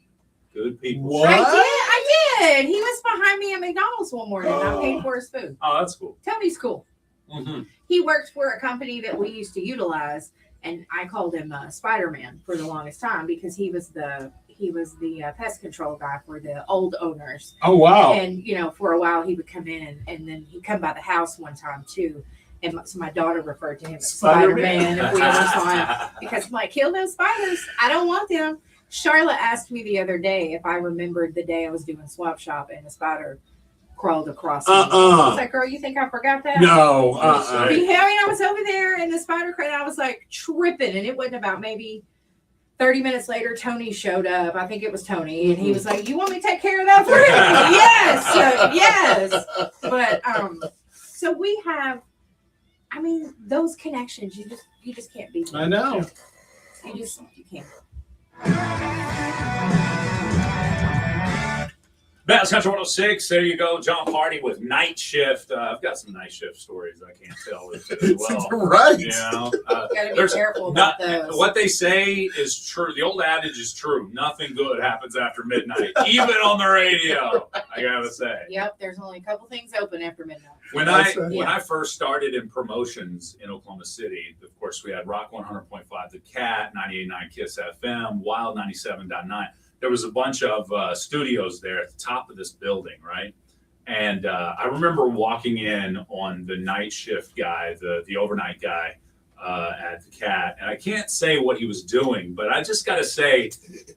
Good people. What? I did. He was behind me at McDonald's one morning. I paid for his food. Oh, that's cool. Tony's cool. Mm-hmm. He worked for a company that we used to utilize, and I called him Spider-Man for the longest time because he was the pest control guy for the old owners. Oh wow! And for a while he would come in and then he'd come by the house one time too, And so my daughter referred to him as Spider-Man. Spider-Man if we ever saw him. Because I'm like, kill those spiders. I don't want them. Charlotte asked me the other day if I remembered the day I was doing swap shop and a spider crawled across me. I was like, girl, you think I forgot that? No. I mean, I was over there in the spider crate. I was like tripping, and it wasn't about maybe 30 minutes later. Tony showed up. I think it was Tony, and he was like, "You want me to take care of that for you?" Yes. But so we have. I mean, those connections. You just can't beat them. I know. You can't. Bass Country 106, there you go. John Party with Night Shift. I've got some night shift stories I can't tell as well. Right. You know, Gotta be careful about those. What they say is true. The old adage is true. Nothing good happens after midnight, even on the radio, I gotta say. Yep, there's only a couple things open after midnight. When I first started in promotions in Oklahoma City, of course, we had Rock 100.5, The Cat, 98.9 KISS FM, Wild 97.9. There was a bunch of studios there at the top of this building, right? And I remember walking in on the night shift guy, the overnight guy at the Cat, and I can't say what he was doing, but I just got to say,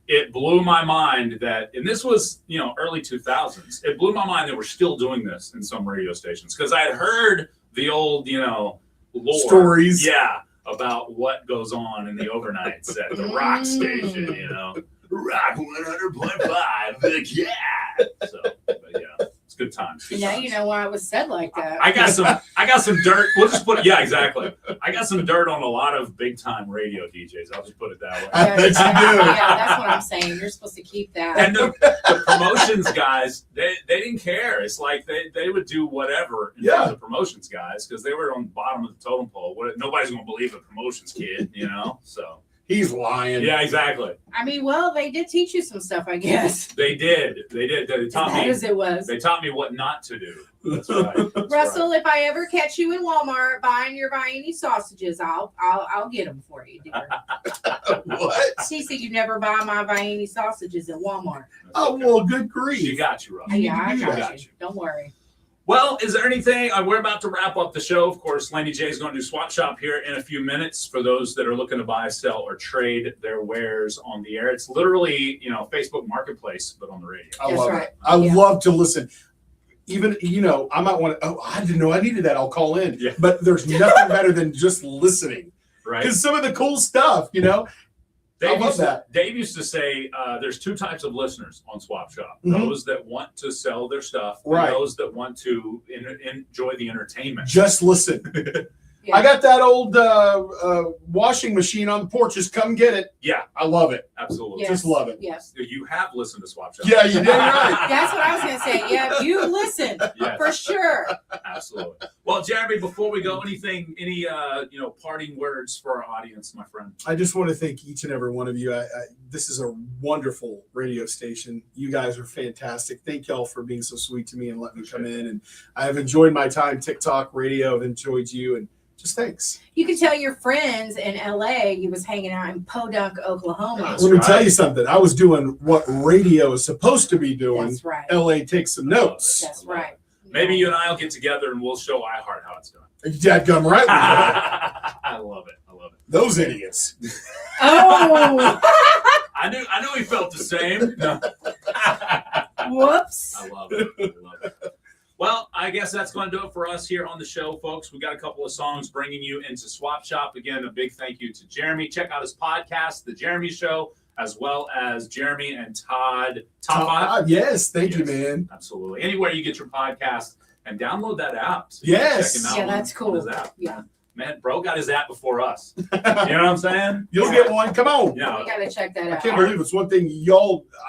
it blew my mind that, and this was, early 2000s. It blew my mind that we're still doing this in some radio stations, because I had heard the old, lore, stories, about what goes on in the overnights at the rock station, Rock 100.5, The Cat. So, but yeah, it's good times. And now you know why it was said like that. I got some dirt. We'll just put it. Yeah, exactly. I got some dirt on a lot of big time radio DJs. I'll just put it that way. I bet you do. Yeah, that's what I'm saying. You're supposed to keep that. And the promotions guys, they didn't care. It's like they would do whatever in terms of promotions guys, because they were on the bottom of the totem pole. Nobody's gonna believe a promotions kid, So he's lying. Yeah, exactly. I mean, well, they did teach you some stuff, I guess. They did. They taught me. As it was. They taught me what not to do. That's right. That's Russell, if I ever catch you in Walmart buying any sausages, I'll get them for you, dear. What? She said you never buy any sausages at Walmart. Oh, well, good grief. She got you, Russell. Yeah, I got you. Don't worry. Well, is there anything? We're about to wrap up the show. Of course, Laney J is going to do Swap Shop here in a few minutes for those that are looking to buy, sell, or trade their wares on the air. It's literally, Facebook Marketplace, but on the radio. I love it. I love to listen. Even, I might want to, I didn't know I needed that. I'll call in. Yeah. But there's nothing better than just listening. Right. Because some of the cool stuff, Dave used to say there's two types of listeners on Swap Shop. Mm-hmm. Those that want to sell their stuff, right, and those that want to enjoy the entertainment. Just listen. Yeah. I got that old washing machine on the porch. Just come get it. Yeah. I love it. Absolutely. Yes. Just love it. Yes. You have listened to Swap Shop. Yeah, you did right. That's what I was going to say. Yeah, you listen. Yes. For sure. Absolutely. Well, Jeremy, before we go, any parting words for our audience, my friend? I just want to thank each and every one of you. This is a wonderful radio station. You guys are fantastic. Thank y'all for being so sweet to me and letting me come in. And I've enjoyed my time. TikTok radio. I've enjoyed you, and just thanks. You can tell your friends in LA you was hanging out in Podunk, Oklahoma. Let me tell you something. I was doing what radio is supposed to be doing. That's right. LA takes some notes. That's right. Maybe you and I will get together and we'll show iHeart how it's done. Dadgum right. I love it. Those idiots. Oh. I knew he felt the same. No. Whoops. I love it. Well, I guess that's going to do it for us here on the show, folks. We got a couple of songs bringing you into Swap Shop. Again, a big thank you to Jeremy. Check out his podcast, The Jeremy Show, as well as Jeremy and Todd. Top 5? Yes, thank you, man. Absolutely. Anywhere you get your podcast, and download that app. So yes. Yeah, that's cool. His app. Yeah. Man, bro got his app before us. You know what I'm saying? You'll get one. Come on. Yeah. We got to check that out. I can't believe it's one thing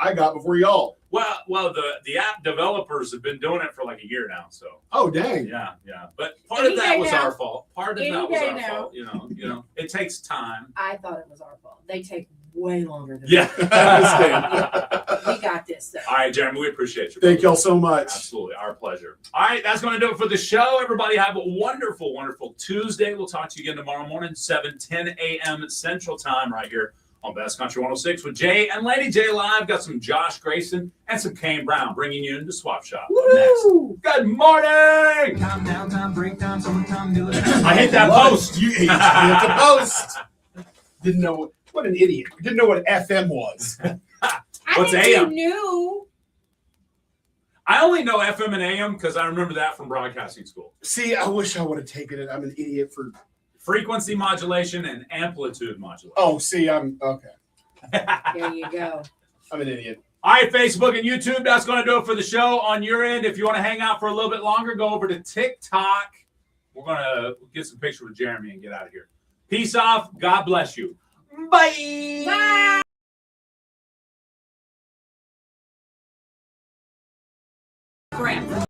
I got before y'all. Well, the app developers have been doing it for like a year now. So. Oh, dang. Yeah. But part of that was our fault. Part of that was our fault. You know, it takes time. I thought it was our fault. They take way longer than Yeah. We got this. Though. All right, Jeremy, we appreciate you. Thank y'all so much. Absolutely. Our pleasure. All right, that's going to do it for the show. Everybody have a wonderful, wonderful Tuesday. We'll talk to you again tomorrow morning, 7:10 a.m. Central Time right here on Best Country 106 with Jay and Laney J live. Got some Josh Grayson and some Kane Brown bringing you into Swap Shop. Next. Good morning. I hit that post. You hit the post. Didn't know what an idiot. Didn't know what FM was. What's I think AM? you knew. I only know FM and AM because I remember that from broadcasting school. See, I wish I would have taken it. I'm an idiot for Frequency modulation and amplitude modulation. Oh, see, I'm okay. There you go. I'm an idiot. All right, Facebook and YouTube, that's going to do it for the show. On your end, if you want to hang out for a little bit longer, go over to TikTok. We're going to get some picture with Jeremy and get out of here. Peace off. God bless you. Bye. Bye. Grant.